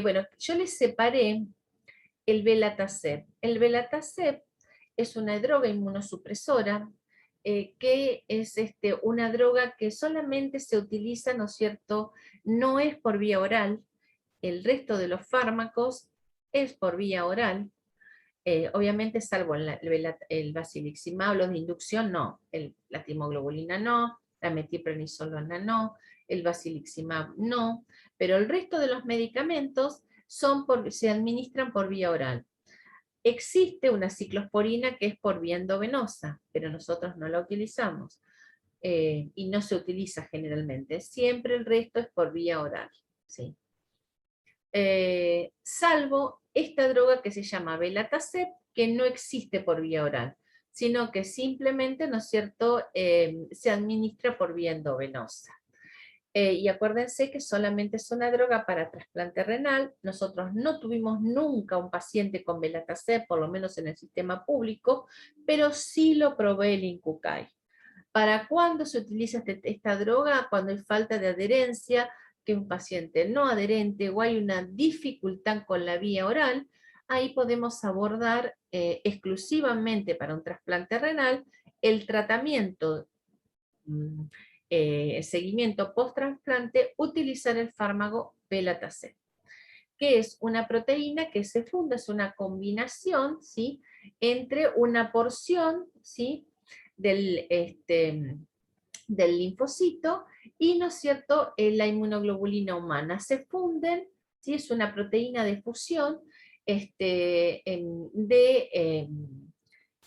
Bueno, yo les separé el Belatacept. El Belatacept es una droga inmunosupresora que es una droga que solamente se utiliza, ¿no es cierto?, no es por vía oral, el resto de los fármacos es por vía oral, obviamente salvo el basiliximab, los de inducción no, la timoglobulina no, la metiprenisolona no, el basiliximab no, pero el resto de los medicamentos se administran por vía oral. Existe una ciclosporina que es por vía endovenosa, pero nosotros no la utilizamos y no se utiliza generalmente. Siempre el resto es por vía oral, ¿sí? Salvo esta droga que se llama Belatacept, que no existe por vía oral, sino que simplemente, ¿no es cierto?, se administra por vía endovenosa. Y acuérdense que solamente es una droga para trasplante renal. Nosotros no tuvimos nunca un paciente con Belatacept, por lo menos en el sistema público, pero sí lo probé el Incucay. ¿Para cuándo se utiliza esta droga? Cuando hay falta de adherencia, que un paciente no adherente o hay una dificultad con la vía oral, ahí podemos abordar exclusivamente para un trasplante renal el tratamiento seguimiento post-trasplante, utilizar el fármaco Belatacept, que es una proteína que se funda, es una combinación, ¿sí?, entre una porción, ¿sí?, del linfocito y, ¿no es cierto?, la inmunoglobulina humana. Se funden, ¿sí?, es una proteína de fusión de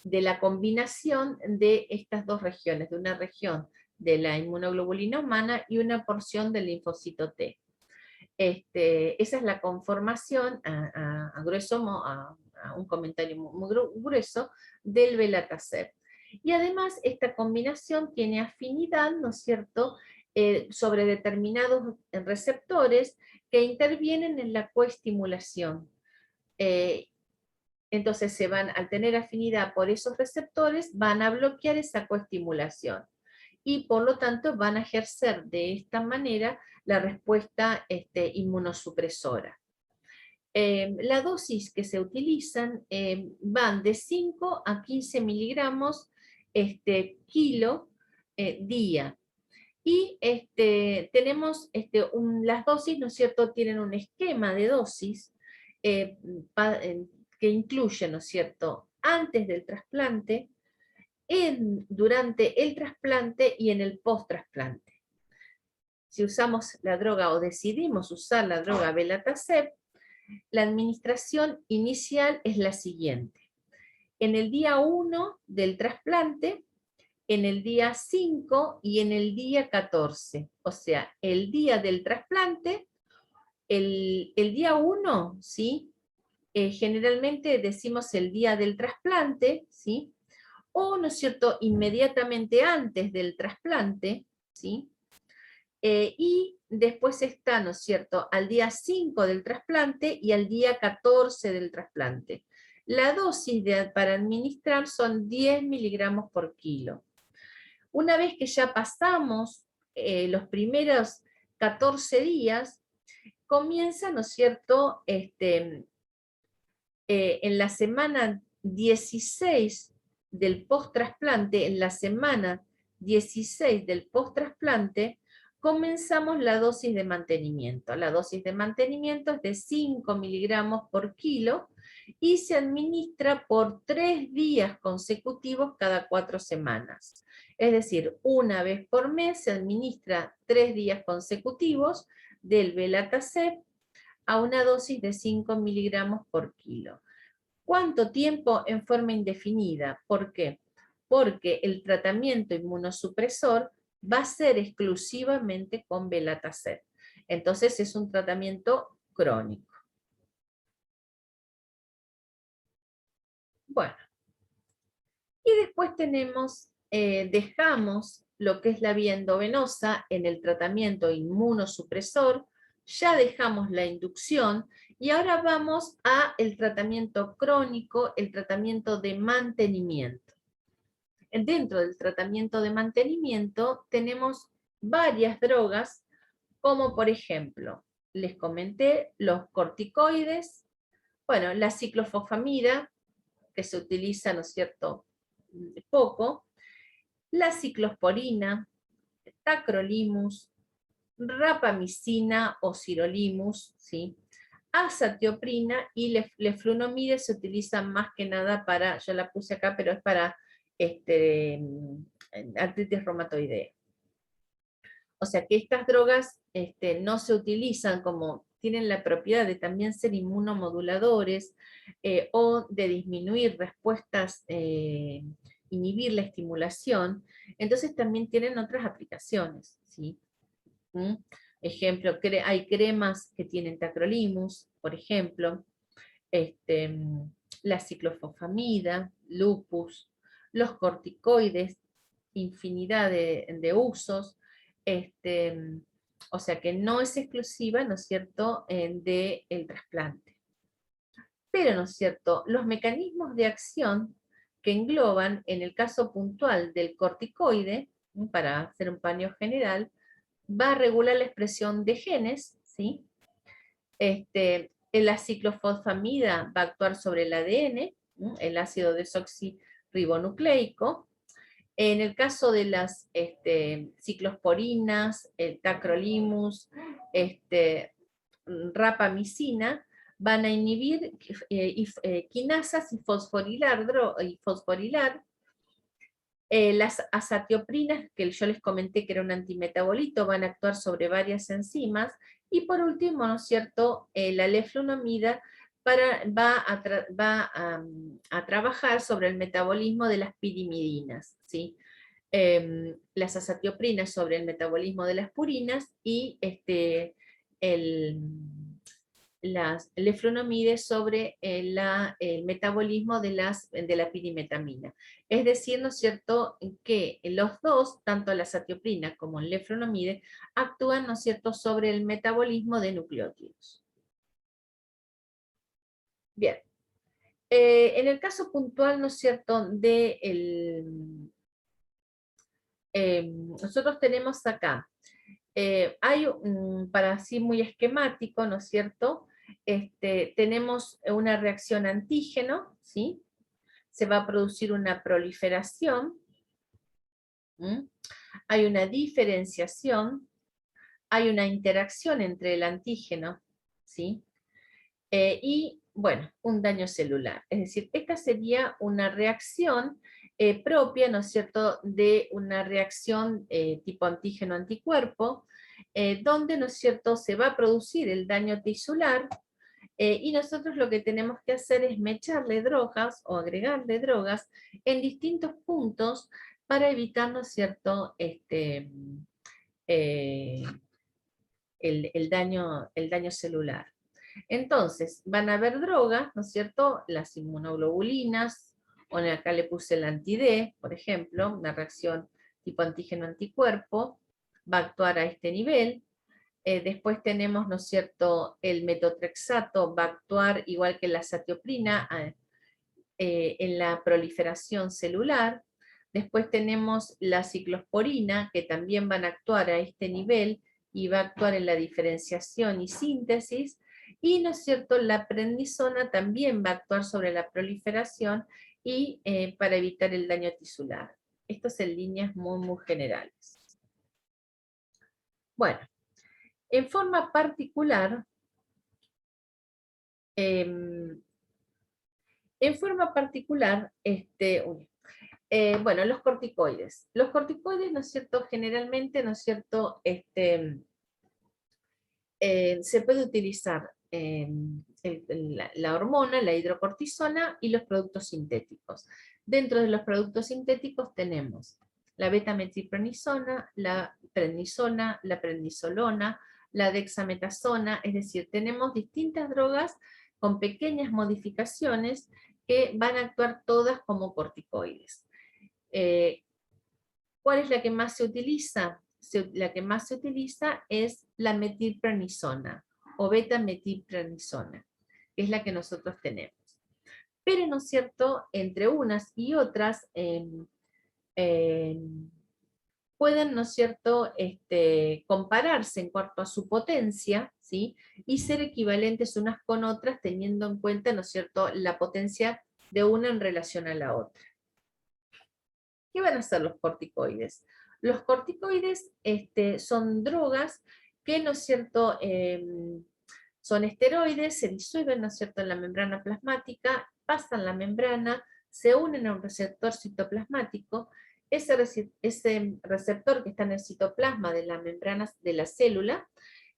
la combinación de estas dos regiones, de una región de la inmunoglobulina humana y una porción del linfocito T. Esa es la conformación, a un comentario muy grueso, del Belatacept. Y además esta combinación tiene afinidad, ¿no es cierto?, sobre determinados receptores que intervienen en la coestimulación. Entonces al tener afinidad por esos receptores, van a bloquear esa coestimulación y por lo tanto van a ejercer de esta manera la respuesta inmunosupresora. La dosis que se utilizan van de 5 a 15 miligramos kilo día. Y tenemos las dosis, ¿no es cierto?, tienen un esquema de dosis que incluye, ¿no es cierto?, antes del trasplante, durante el trasplante y en el post-trasplante. Si usamos la droga o decidimos usar la droga Belatacept, la administración inicial es la siguiente. En el día 1 del trasplante, en el día 5 y en el día 14. O sea, el día del trasplante, el día 1, ¿sí? Generalmente decimos el día del trasplante, ¿sí?, o, ¿no es cierto?, inmediatamente antes del trasplante, ¿sí? Y después está, ¿no es cierto?, al día 5 del trasplante y al día 14 del trasplante. La dosis para administrar son 10 miligramos por kilo. Una vez que ya pasamos los primeros 14 días, comienza, ¿no es cierto?, en la semana 16 del post-trasplante, en la semana 16 del post-trasplante, comenzamos la dosis de mantenimiento. La dosis de mantenimiento es de 5 miligramos por kilo y se administra por 3 días consecutivos cada 4 semanas. Es decir, una vez por mes se administra 3 días consecutivos del Belatacept a una dosis de 5 miligramos por kilo. ¿Cuánto tiempo? En forma indefinida. ¿Por qué? Porque el tratamiento inmunosupresor va a ser exclusivamente con Belatacept. Entonces es un tratamiento crónico. Bueno. Y después dejamos lo que es la vía endovenosa en el tratamiento inmunosupresor, ya dejamos la inducción y ahora vamos al tratamiento crónico, el tratamiento de mantenimiento. Dentro del tratamiento de mantenimiento tenemos varias drogas, como por ejemplo les comenté, los corticoides, bueno, la ciclofosfamida, que se utiliza, ¿no es cierto?, poco, la ciclosporina, tacrolimus, rapamicina o sirolimus, ¿sí? Azatioprina y leflunomide se utilizan más que nada para, yo la puse acá, pero es para artritis reumatoidea. O sea que estas drogas no se utilizan como, tienen la propiedad de también ser inmunomoduladores o de disminuir respuestas, inhibir la estimulación, entonces también tienen otras aplicaciones, ¿sí? Ejemplo, hay cremas que tienen tacrolimus, por ejemplo, la ciclofosfamida, lupus, los corticoides, infinidad de usos, o sea que no es exclusiva, ¿no es cierto?, del trasplante. Pero, ¿no es cierto?, los mecanismos de acción que engloban, en el caso puntual del corticoide, para hacer un paneo general, va a regular la expresión de genes, ¿sí? La ciclofosfamida va a actuar sobre el ADN, ¿no?, el ácido desoxirribonucleico. En el caso de las ciclosporinas, el tacrolimus, rapamicina, van a inhibir quinasas y fosforilar. Las azatioprinas, que yo les comenté que era un antimetabolito, van a actuar sobre varias enzimas. Y por último, ¿no es cierto?, la leflunomida va a trabajar sobre el metabolismo de las pirimidinas, ¿sí? Las azatioprinas sobre el metabolismo de las purinas y las leflunomides sobre el metabolismo de la pirimetamina. Es decir, ¿no es cierto?, que los dos, tanto la azatioprina como el leflunomide, actúan, ¿no es cierto?, sobre el metabolismo de nucleótidos. Bien. En el caso puntual, ¿no es cierto?, nosotros tenemos acá, hay, para así muy esquemático, ¿no es cierto?, tenemos una reacción antígeno, ¿sí? Se va a producir una proliferación, hay una diferenciación, hay una interacción entre el antígeno, ¿sí? Y, bueno, un daño celular. Es decir, esta sería una reacción propia, ¿no es cierto?, de una reacción tipo antígeno-anticuerpo, donde, ¿no es cierto?, se va a producir el daño tisular, y nosotros lo que tenemos que hacer es mecharle drogas o agregarle drogas en distintos puntos para evitar, ¿no es cierto?, el daño celular. Entonces, van a haber drogas, ¿no es cierto?, las inmunoglobulinas, o acá le puse el anti-D, por ejemplo, una reacción tipo antígeno-anticuerpo, va a actuar a este nivel. Después tenemos, ¿no es cierto?, el metotrexato va a actuar igual que la azatioprina en la proliferación celular. Después tenemos la ciclosporina, que también van a actuar a este nivel y va a actuar en la diferenciación y síntesis. Y, ¿no es cierto?, la prednisona también va a actuar sobre la proliferación y para evitar el daño tisular. Esto es en líneas muy generales. Bueno, en forma particular, bueno, los corticoides. Los corticoides, ¿no es cierto?, generalmente, ¿no es cierto?, se puede utilizar la hormona, la hidrocortisona y los productos sintéticos. Dentro de los productos sintéticos tenemos la betametilprednisona, la prednisona, la prednisolona, la dexametasona, es decir, tenemos distintas drogas con pequeñas modificaciones que van a actuar todas como corticoides. ¿Cuál es la que más se utiliza? La que más se utiliza es la metilprednisona o beta-metilprednisona, que es la que nosotros tenemos. Pero, ¿no es cierto?, entre unas y otras pueden, ¿no es cierto?, compararse en cuanto a su potencia, ¿sí? Y ser equivalentes unas con otras teniendo en cuenta, ¿no es cierto?, la potencia de una en relación a la otra. ¿Qué van a hacer los corticoides? Los corticoides son drogas que, ¿no es cierto?, son esteroides, se disuelven, ¿no es cierto?, en la membrana plasmática, pasan la membrana, se unen a un receptor citoplasmático. Ese receptor que está en el citoplasma de la membrana de la célula,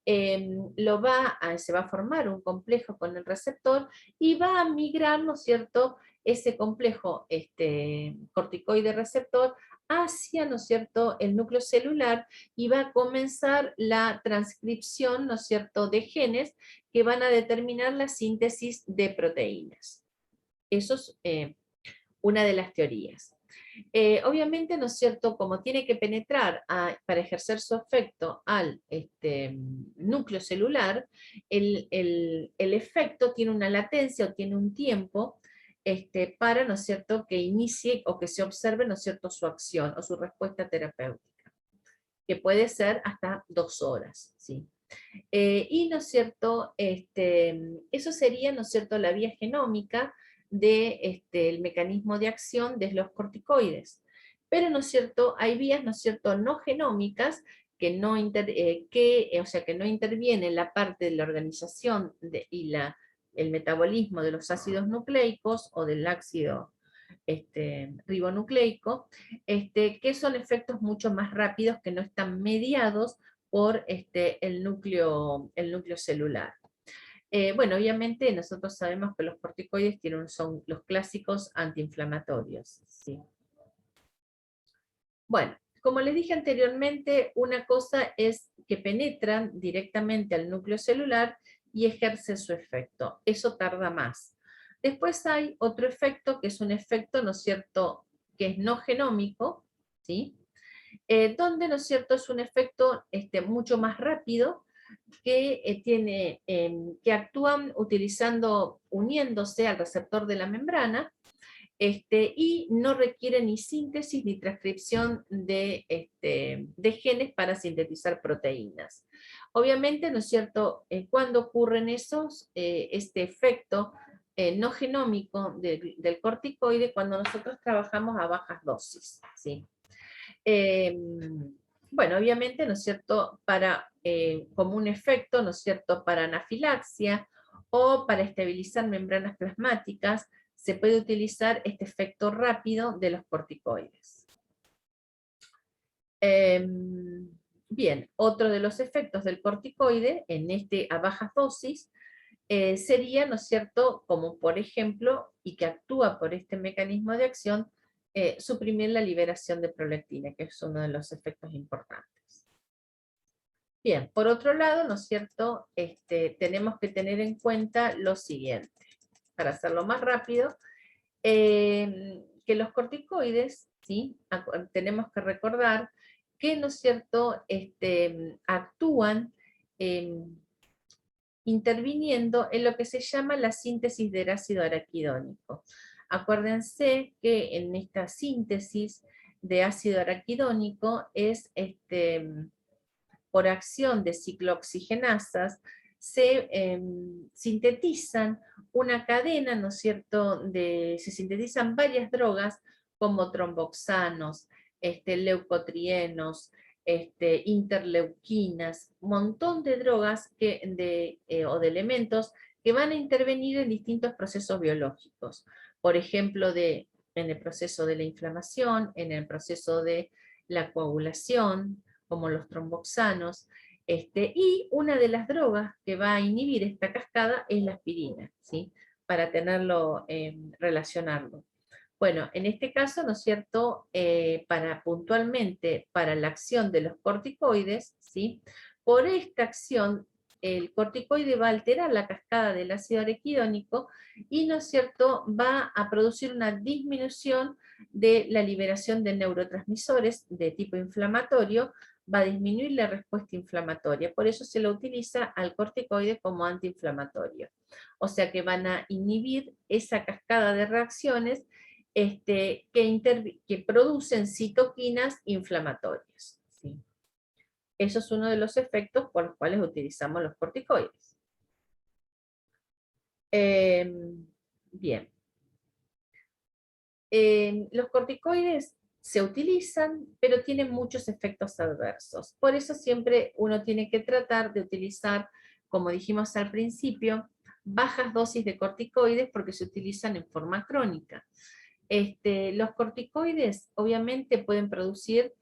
se va a formar un complejo con el receptor y va a migrar, ¿no es cierto?, ese complejo corticoide receptor hacia, ¿no es cierto?, el núcleo celular, y va a comenzar la transcripción, ¿no es cierto?, de genes que van a determinar la síntesis de proteínas. Eso es una de las teorías. Obviamente, ¿no es cierto?, como tiene que penetrar para ejercer su efecto al núcleo celular, el efecto tiene una latencia o tiene un tiempo para, ¿no es cierto?, que inicie o que se observe, ¿no es cierto?, su acción o su respuesta terapéutica, que puede ser hasta 2 horas, ¿sí? Y, ¿no es cierto?, eso sería, ¿no es cierto?, la vía genómica del mecanismo de acción de los corticoides. Pero, ¿no es cierto?, hay vías, ¿no es cierto?, no genómicas que no, o sea, que no intervienen en la parte de la organización y el metabolismo de los ácidos nucleicos o del ácido ribonucleico, que son efectos mucho más rápidos que no están mediados por el núcleo celular. Bueno, obviamente nosotros sabemos que los corticoides son los clásicos antiinflamatorios, ¿sí? Bueno, como les dije anteriormente, una cosa es que penetran directamente al núcleo celular y ejercen su efecto. Eso tarda más. Después hay otro efecto, que es un efecto, ¿no es cierto?, que es no genómico, ¿sí?, donde, ¿no es cierto?, es un efecto mucho más rápido, que actúan uniéndose al receptor de la membrana, y no requiere ni síntesis ni transcripción de genes para sintetizar proteínas. Obviamente, ¿no es cierto?, cuando ocurren este efecto no genómico del corticoide, cuando nosotros trabajamos a bajas dosis, ¿sí? Bueno, obviamente, ¿no es cierto?, como un efecto, ¿no es cierto?, para anafilaxia o para estabilizar membranas plasmáticas, se puede utilizar este efecto rápido de los corticoides. Bien, otro de los efectos del corticoide a bajas dosis sería, ¿no es cierto?, como por ejemplo, y que actúa por este mecanismo de acción, suprimir la liberación de prolactina, que es uno de los efectos importantes. Bien, por otro lado, ¿no es cierto?, tenemos que tener en cuenta lo siguiente, para hacerlo más rápido, que los corticoides, ¿sí?, tenemos que recordar que, ¿no es cierto?, actúan interviniendo en lo que se llama la síntesis del ácido araquidónico. Acuérdense que en esta síntesis de ácido araquidónico es por acción de ciclooxigenasas, se sintetizan una cadena, ¿no es cierto?, se sintetizan varias drogas como tromboxanos, leucotrienos, interleuquinas, un montón de drogas o de elementos que van a intervenir en distintos procesos biológicos. Por ejemplo, en el proceso de la inflamación, en el proceso de la coagulación, como los tromboxanos, y una de las drogas que va a inhibir esta cascada es la aspirina, ¿sí?, para relacionarlo. Bueno, en este caso, ¿no es cierto?, puntualmente para la acción de los corticoides, ¿sí?, por esta acción el corticoide va a alterar la cascada del ácido araquidónico y, ¿no es cierto?, va a producir una disminución de la liberación de neurotransmisores de tipo inflamatorio, va a disminuir la respuesta inflamatoria. Por eso se lo utiliza al corticoide como antiinflamatorio. O sea que van a inhibir esa cascada de reacciones que producen citoquinas inflamatorias, ¿sí? Eso es uno de los efectos por los cuales utilizamos los corticoides. Bien. Los corticoides se utilizan, pero tienen muchos efectos adversos. Por eso siempre uno tiene que tratar de utilizar, como dijimos al principio, bajas dosis de corticoides porque se utilizan en forma crónica. Los corticoides obviamente pueden producir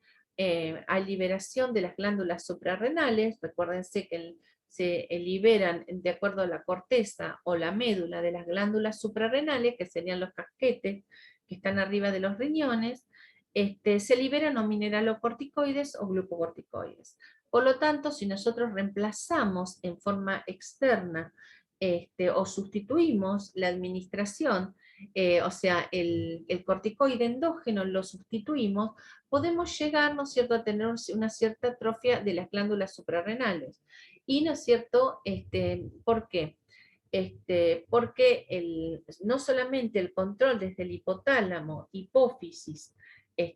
a liberación de las glándulas suprarrenales. Recuérdense que se liberan de acuerdo a la corteza o la médula de las glándulas suprarrenales, que serían los casquetes que están arriba de los riñones. Se liberan o mineralocorticoides o glucocorticoides. Por lo tanto, si nosotros reemplazamos en forma externa o sustituimos la administración, o sea, el corticoide endógeno lo sustituimos, podemos llegar, ¿no es cierto?, a tener una cierta atrofia de las glándulas suprarrenales. Y, ¿no es cierto?, ¿por qué? Porque no solamente el control desde el hipotálamo, hipófisis,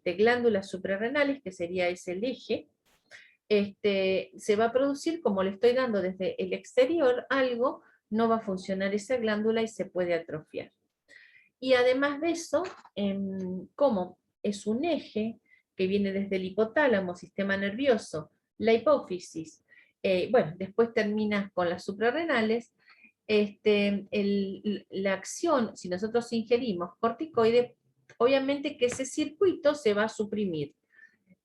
glándulas suprarrenales, que sería ese el eje, se va a producir, como le estoy dando desde el exterior algo, no va a funcionar esa glándula y se puede atrofiar. Y además de eso, como es un eje que viene desde el hipotálamo, sistema nervioso, la hipófisis, bueno, después termina con las suprarrenales, la acción, si nosotros ingerimos corticoide, obviamente que ese circuito se va a suprimir.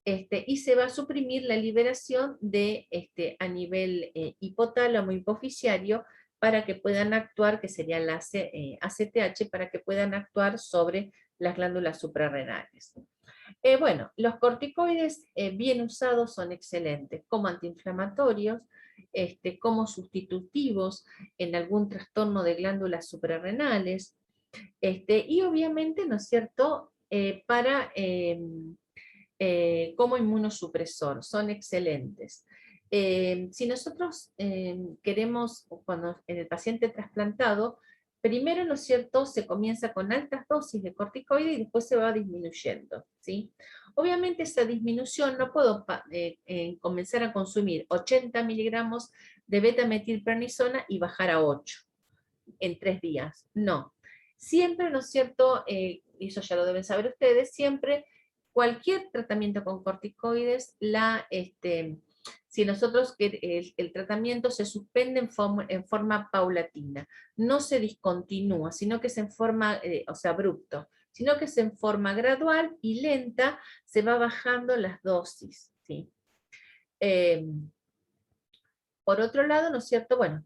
Y se va a suprimir la liberación de, a nivel hipotálamo hipofisiario, para que puedan actuar, que sería la ACTH, para que puedan actuar sobre las glándulas suprarrenales. Bueno, los corticoides bien usados son excelentes como antiinflamatorios, como sustitutivos en algún trastorno de glándulas suprarrenales, y obviamente, ¿no es cierto?, para como inmunosupresor, son excelentes. Si nosotros queremos, cuando en el paciente trasplantado, primero, ¿no es cierto?, se comienza con altas dosis de corticoide y después se va disminuyendo, ¿sí? Obviamente esa disminución no puedo comenzar a consumir 80 miligramos de beta-metilprednisona y bajar a 8 en 3 días, no. Siempre, ¿no es cierto?, y eso ya lo deben saber ustedes, siempre cualquier tratamiento con corticoides, si nosotros el tratamiento se suspende en forma paulatina, no se discontinúa, sino que es en forma, o sea, abrupto, sino que es en forma gradual y lenta, se va bajando las dosis, ¿sí? Por otro lado, ¿no es cierto? Bueno,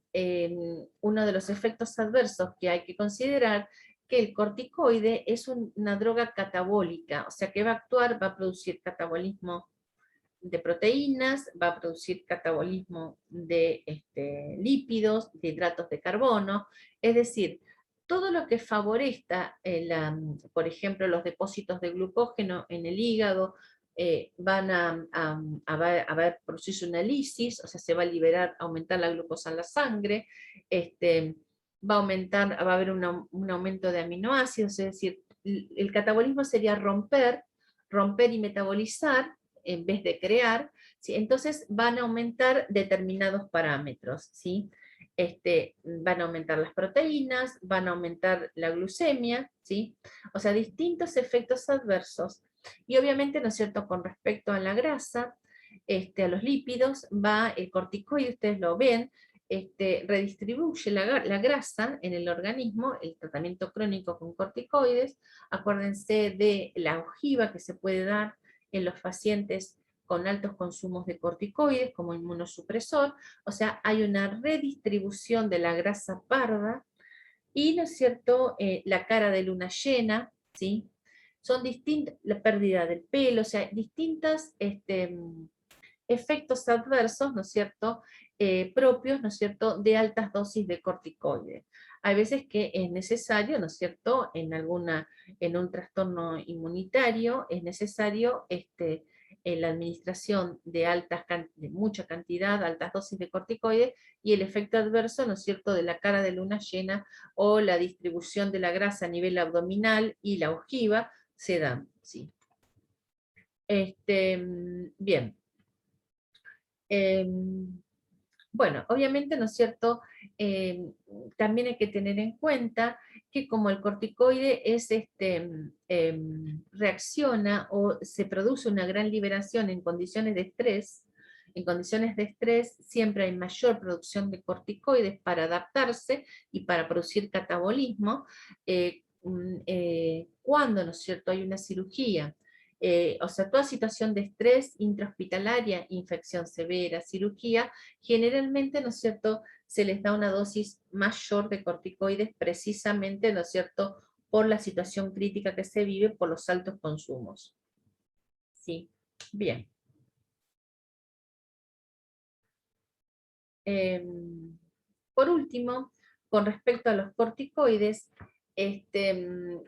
uno de los efectos adversos que hay que considerar, que el corticoide es una droga catabólica, o sea que va a actuar, va a producir catabolismo de proteínas, va a producir catabolismo de lípidos, de hidratos de carbono, es decir, todo lo que favorezca, por ejemplo, los depósitos de glucógeno en el hígado, van a producirse una lisis, o sea, se va a liberar, aumentar la glucosa en la sangre, va a haber un aumento de aminoácidos, es decir, el catabolismo sería romper y metabolizar, en vez de crear, ¿sí? Entonces van a aumentar determinados parámetros, ¿sí? Van a aumentar las proteínas, van a aumentar la glucemia, ¿sí? O sea, distintos efectos adversos. Y obviamente, ¿no es cierto?, con respecto a la grasa, a los lípidos, va el corticoide, ustedes lo ven, redistribuye la grasa en el organismo, el tratamiento crónico con corticoides. Acuérdense de la ojiva que se puede dar en los pacientes con altos consumos de corticoides como inmunosupresor, o sea, hay una redistribución de la grasa parda, y, ¿no es cierto?, la cara de luna llena, ¿sí? Son distintas, la pérdida del pelo, o sea, distintos efectos adversos, ¿no es cierto?, propios, ¿no es cierto?, de altas dosis de corticoides. Hay veces que es necesario, ¿no es cierto?, en un trastorno inmunitario, es necesario la administración de mucha cantidad, altas dosis de corticoides, y el efecto adverso, ¿no es cierto?, de la cara de luna llena o la distribución de la grasa a nivel abdominal y la ojiva, se dan, ¿sí? Bien. Bueno, obviamente, ¿no es cierto? También hay que tener en cuenta que como el corticoide es, reacciona o se produce una gran liberación en condiciones de estrés, en condiciones de estrés siempre hay mayor producción de corticoides para adaptarse y para producir catabolismo. Cuando, ¿no es cierto?, hay una cirugía, o sea, toda situación de estrés intrahospitalaria, infección severa, cirugía, generalmente, ¿no es cierto?, se les da una dosis mayor de corticoides precisamente, ¿no es cierto?, por la situación crítica que se vive por los altos consumos. Sí, bien. Por último, con respecto a los corticoides,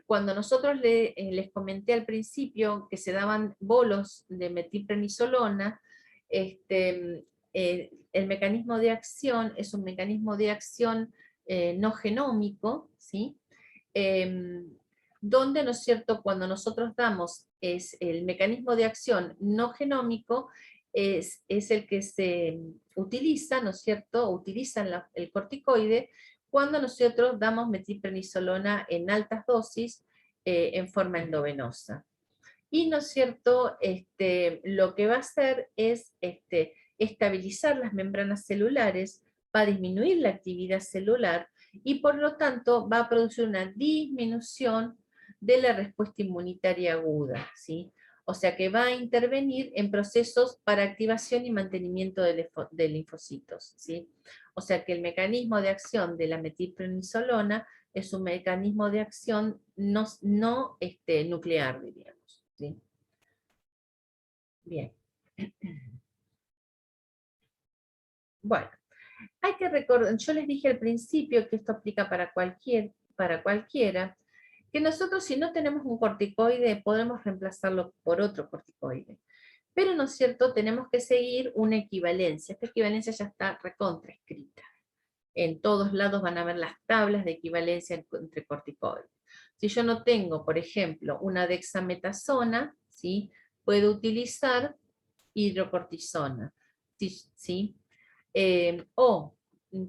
cuando nosotros les comenté al principio que se daban bolos de metilprednisolona, el mecanismo de acción es un mecanismo de acción no genómico, ¿sí? Donde, ¿no es cierto?, cuando nosotros damos el mecanismo de acción no genómico, es el que se utiliza, ¿no es cierto?, utilizan el corticoide cuando nosotros damos metilprednisolona en altas dosis en forma endovenosa. Y, ¿no es cierto?, lo que va a hacer es estabilizar las membranas celulares, va a disminuir la actividad celular y por lo tanto va a producir una disminución de la respuesta inmunitaria aguda, ¿sí? O sea que va a intervenir en procesos para activación y mantenimiento de linfocitos, ¿sí? O sea que el mecanismo de acción de la metilprednisolona es un mecanismo de acción no nuclear, diríamos, ¿sí? Bien. Bueno, hay que recordar, yo les dije al principio que esto aplica para cualquiera, que nosotros si no tenemos un corticoide podemos reemplazarlo por otro corticoide. Pero, ¿no es cierto?, tenemos que seguir una equivalencia. Esta equivalencia ya está recontraescrita. En todos lados van a ver las tablas de equivalencia entre corticoides. Si yo no tengo, por ejemplo, una dexametasona, ¿sí?, puedo utilizar hidrocortisona, ¿sí? O,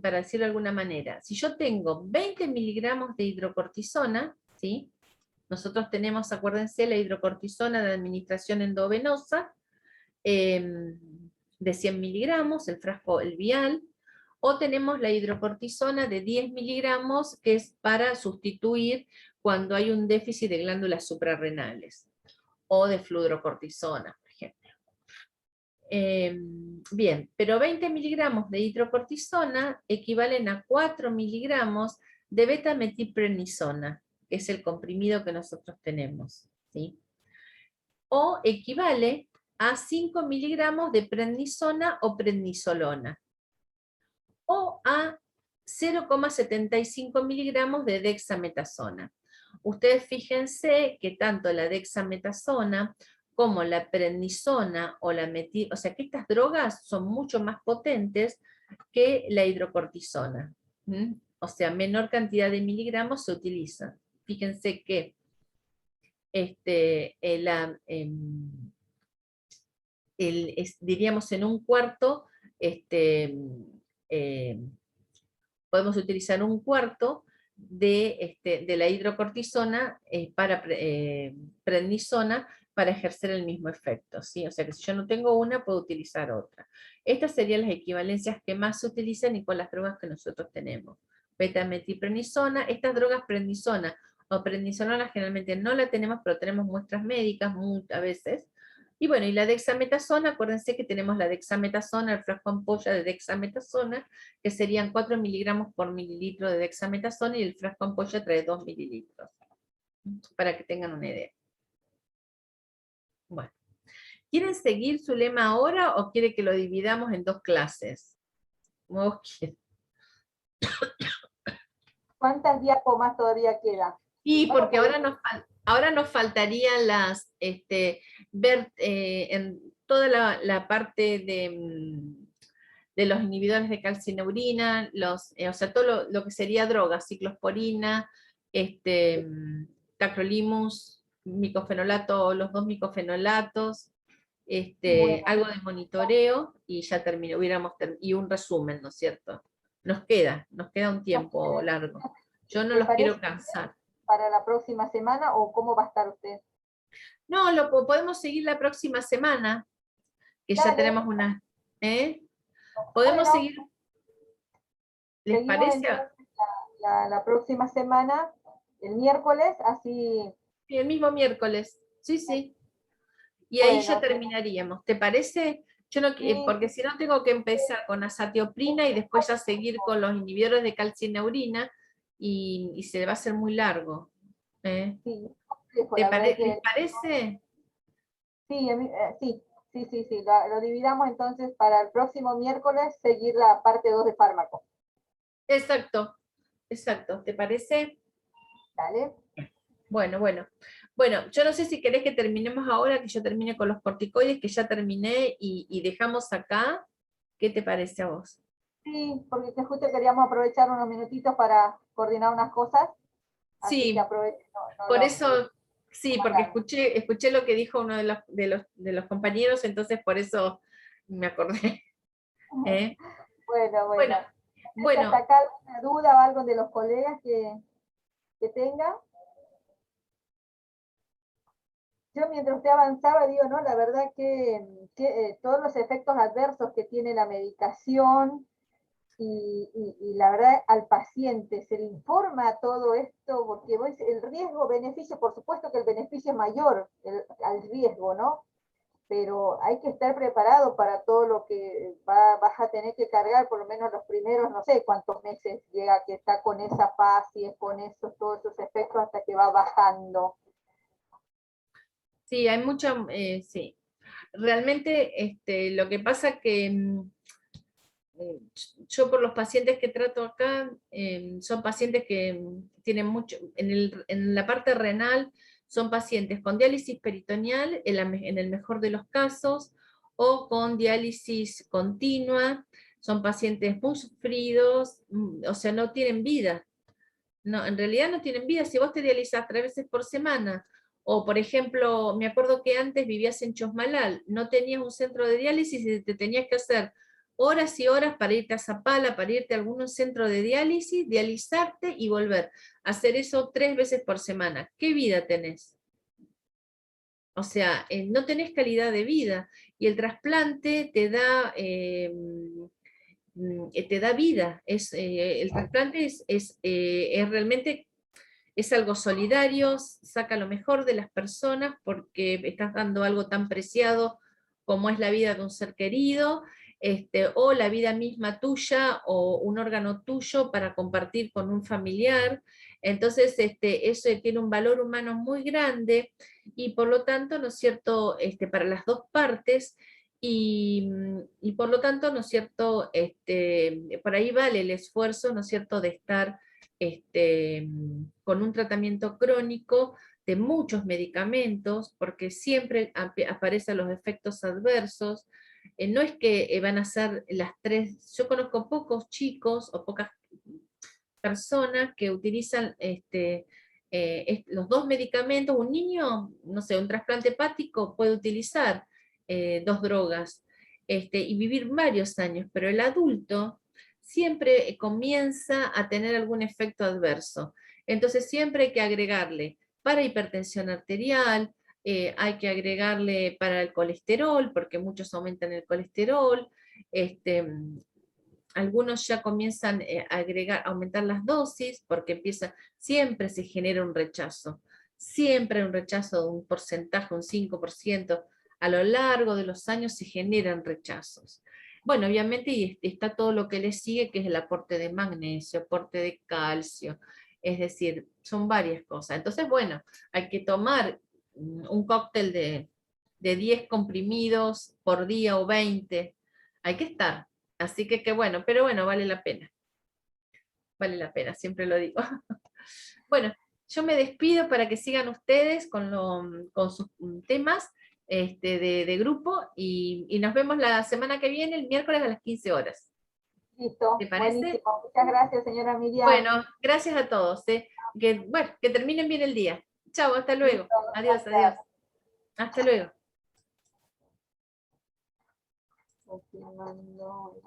para decirlo de alguna manera, si yo tengo 20 miligramos de hidrocortisona, ¿sí?, nosotros tenemos, acuérdense, la hidrocortisona de administración endovenosa, de 100 miligramos, el frasco, el vial, o tenemos la hidrocortisona de 10 miligramos, que es para sustituir cuando hay un déficit de glándulas suprarrenales, o de fludrocortisona, por ejemplo. Bien, pero 20 miligramos de hidrocortisona equivalen a 4 miligramos de beta-metilprednisona, que es el comprimido que nosotros tenemos, ¿sí? O equivale a 5 miligramos de prednisona o prednisolona, o a 0,75 miligramos de dexametasona. Ustedes fíjense que tanto la dexametasona como la prednisona o la o sea que estas drogas son mucho más potentes que la hidrocortisona. O sea, menor cantidad de miligramos se utilizan. Fíjense que diríamos en un cuarto, podemos utilizar un cuarto de la hidrocortisona para prednisona para ejercer el mismo efecto, ¿sí? O sea que si yo no tengo una, puedo utilizar otra. Estas serían las equivalencias que más se utilizan y con las drogas que nosotros tenemos. Beta-metilprednisona, estas drogas prednisona o prednisolona generalmente no la tenemos, pero tenemos muestras médicas muchas veces. Y bueno, y la dexametasona, acuérdense que tenemos la dexametasona, el frasco ampolla de dexametasona, que serían 4 miligramos por mililitro de dexametasona, y el frasco ampolla trae 2 mililitros, para que tengan una idea. Bueno, ¿quieren seguir su lema ahora o quiere que lo dividamos en 2 clases? ¿Cuántas diapos más todavía queda? Y porque ahora nos faltarían ver en toda la parte de los inhibidores de calcineurina, o sea, todo lo que sería drogas, ciclosporina, tacrolimus, micofenolato, los 2 micofenolatos, Bueno, algo de monitoreo y ya terminó, y un resumen, ¿no es cierto? Nos queda un tiempo largo. Yo no ¿te los parece quiero cansar. para la próxima semana o cómo va a estar usted? No, podemos seguir la próxima semana, que ya Dale, tenemos una, ¿eh? Podemos bueno, seguir, ¿les seguimos parece? entonces la próxima semana, el miércoles, así, Sí, el mismo miércoles, sí, sí. Y ahí ya bueno, terminaríamos, ¿te parece? Yo no, sí, porque si no tengo que empezar con azatioprina y después ya seguir con los inhibidores de calcineurina y se va a hacer muy largo. ¿Eh? sí, la verdad ¿Les que parece? sí, sí, sí, sí, sí, lo dividamos entonces para el próximo miércoles seguir la parte 2 de fármaco, Exacto, exacto, ¿te parece? ¿vale? Bueno, bueno. Bueno, yo no sé si querés que terminemos ahora, que yo termine con los corticoides, que ya terminé y dejamos acá. ¿Qué te parece a vos? Sí, porque que justo queríamos aprovechar unos minutitos para coordinar unas cosas, así que Sí, aprovecho, por eso, sí, no porque hablar. escuché lo que dijo uno de los compañeros, entonces por eso me acordé. ¿Eh? Bueno, Bueno, bueno. No sé si hasta bueno, acá alguna duda o algo de los colegas que tenga. Yo mientras usted avanzaba digo, no, la verdad que todos los efectos adversos que tiene la medicación y la verdad al paciente se le informa todo esto, porque el riesgo-beneficio, por supuesto que el beneficio es mayor al riesgo, ¿no? Pero hay que estar preparado para todo lo que vas a tener que cargar, por lo menos los primeros, no sé cuántos meses llega que está con esa fase, con todos esos efectos hasta que va bajando. sí, hay mucha, sí. Realmente lo que pasa que eh, yo por los pacientes que trato acá, son pacientes que tienen mucho, en la parte renal, son pacientes con diálisis peritoneal, en el mejor de los casos, o con diálisis continua, son pacientes muy sufridos, o sea, no tienen vida. No, en realidad no tienen vida. Si vos te dializás 3 veces por semana, o por ejemplo, me acuerdo que antes vivías en Chosmalal, no tenías un centro de diálisis y te tenías que hacer horas y horas para irte a Zapala, para irte a algún centro de diálisis, dializarte y volver. Hacer eso 3 veces por semana. ¿Qué vida tenés? O sea, no tenés calidad de vida. Y el trasplante te da vida. El trasplante es realmente es algo solidario, saca lo mejor de las personas porque estás dando algo tan preciado como es la vida de un ser querido, o la vida misma tuya o un órgano tuyo para compartir con un familiar. Entonces, eso tiene un valor humano muy grande y por lo tanto, ¿no es cierto?, para las dos partes. Y por lo tanto, ¿no es cierto?, por ahí vale el esfuerzo, ¿no es cierto?, de estar con un tratamiento crónico de muchos medicamentos, porque siempre aparecen los efectos adversos. No es que van a ser las tres, yo conozco pocos chicos o pocas personas que utilizan los dos medicamentos. Un niño, no sé, un trasplante hepático puede utilizar 2 drogas y vivir varios años, pero el adulto siempre comienza a tener algún efecto adverso. Entonces siempre hay que agregarle para hipertensión arterial, hay que agregarle para el colesterol, porque muchos aumentan el colesterol, este, algunos ya comienzan a aumentar las dosis, porque siempre se genera un rechazo, siempre un rechazo de un porcentaje, un 5%, a lo largo de los años se generan rechazos. Bueno, obviamente y está todo lo que le sigue, que es el aporte de magnesio, aporte de calcio, es decir, son varias cosas. Entonces, bueno, hay que tomar un cóctel de 10 comprimidos por día o 20, hay que estar. Así que bueno, pero bueno, vale la pena, siempre lo digo. Bueno, yo me despido para que sigan ustedes con sus temas de grupo y nos vemos la semana que viene, el miércoles a las 15 horas. ¿Te Listo, parece? buenísimo. Muchas gracias, señora Miriam. Bueno, gracias a todos. Bueno, que terminen bien el día. Chao, hasta luego. Listo, Adiós, adiós. gracias. Hasta luego. continuando.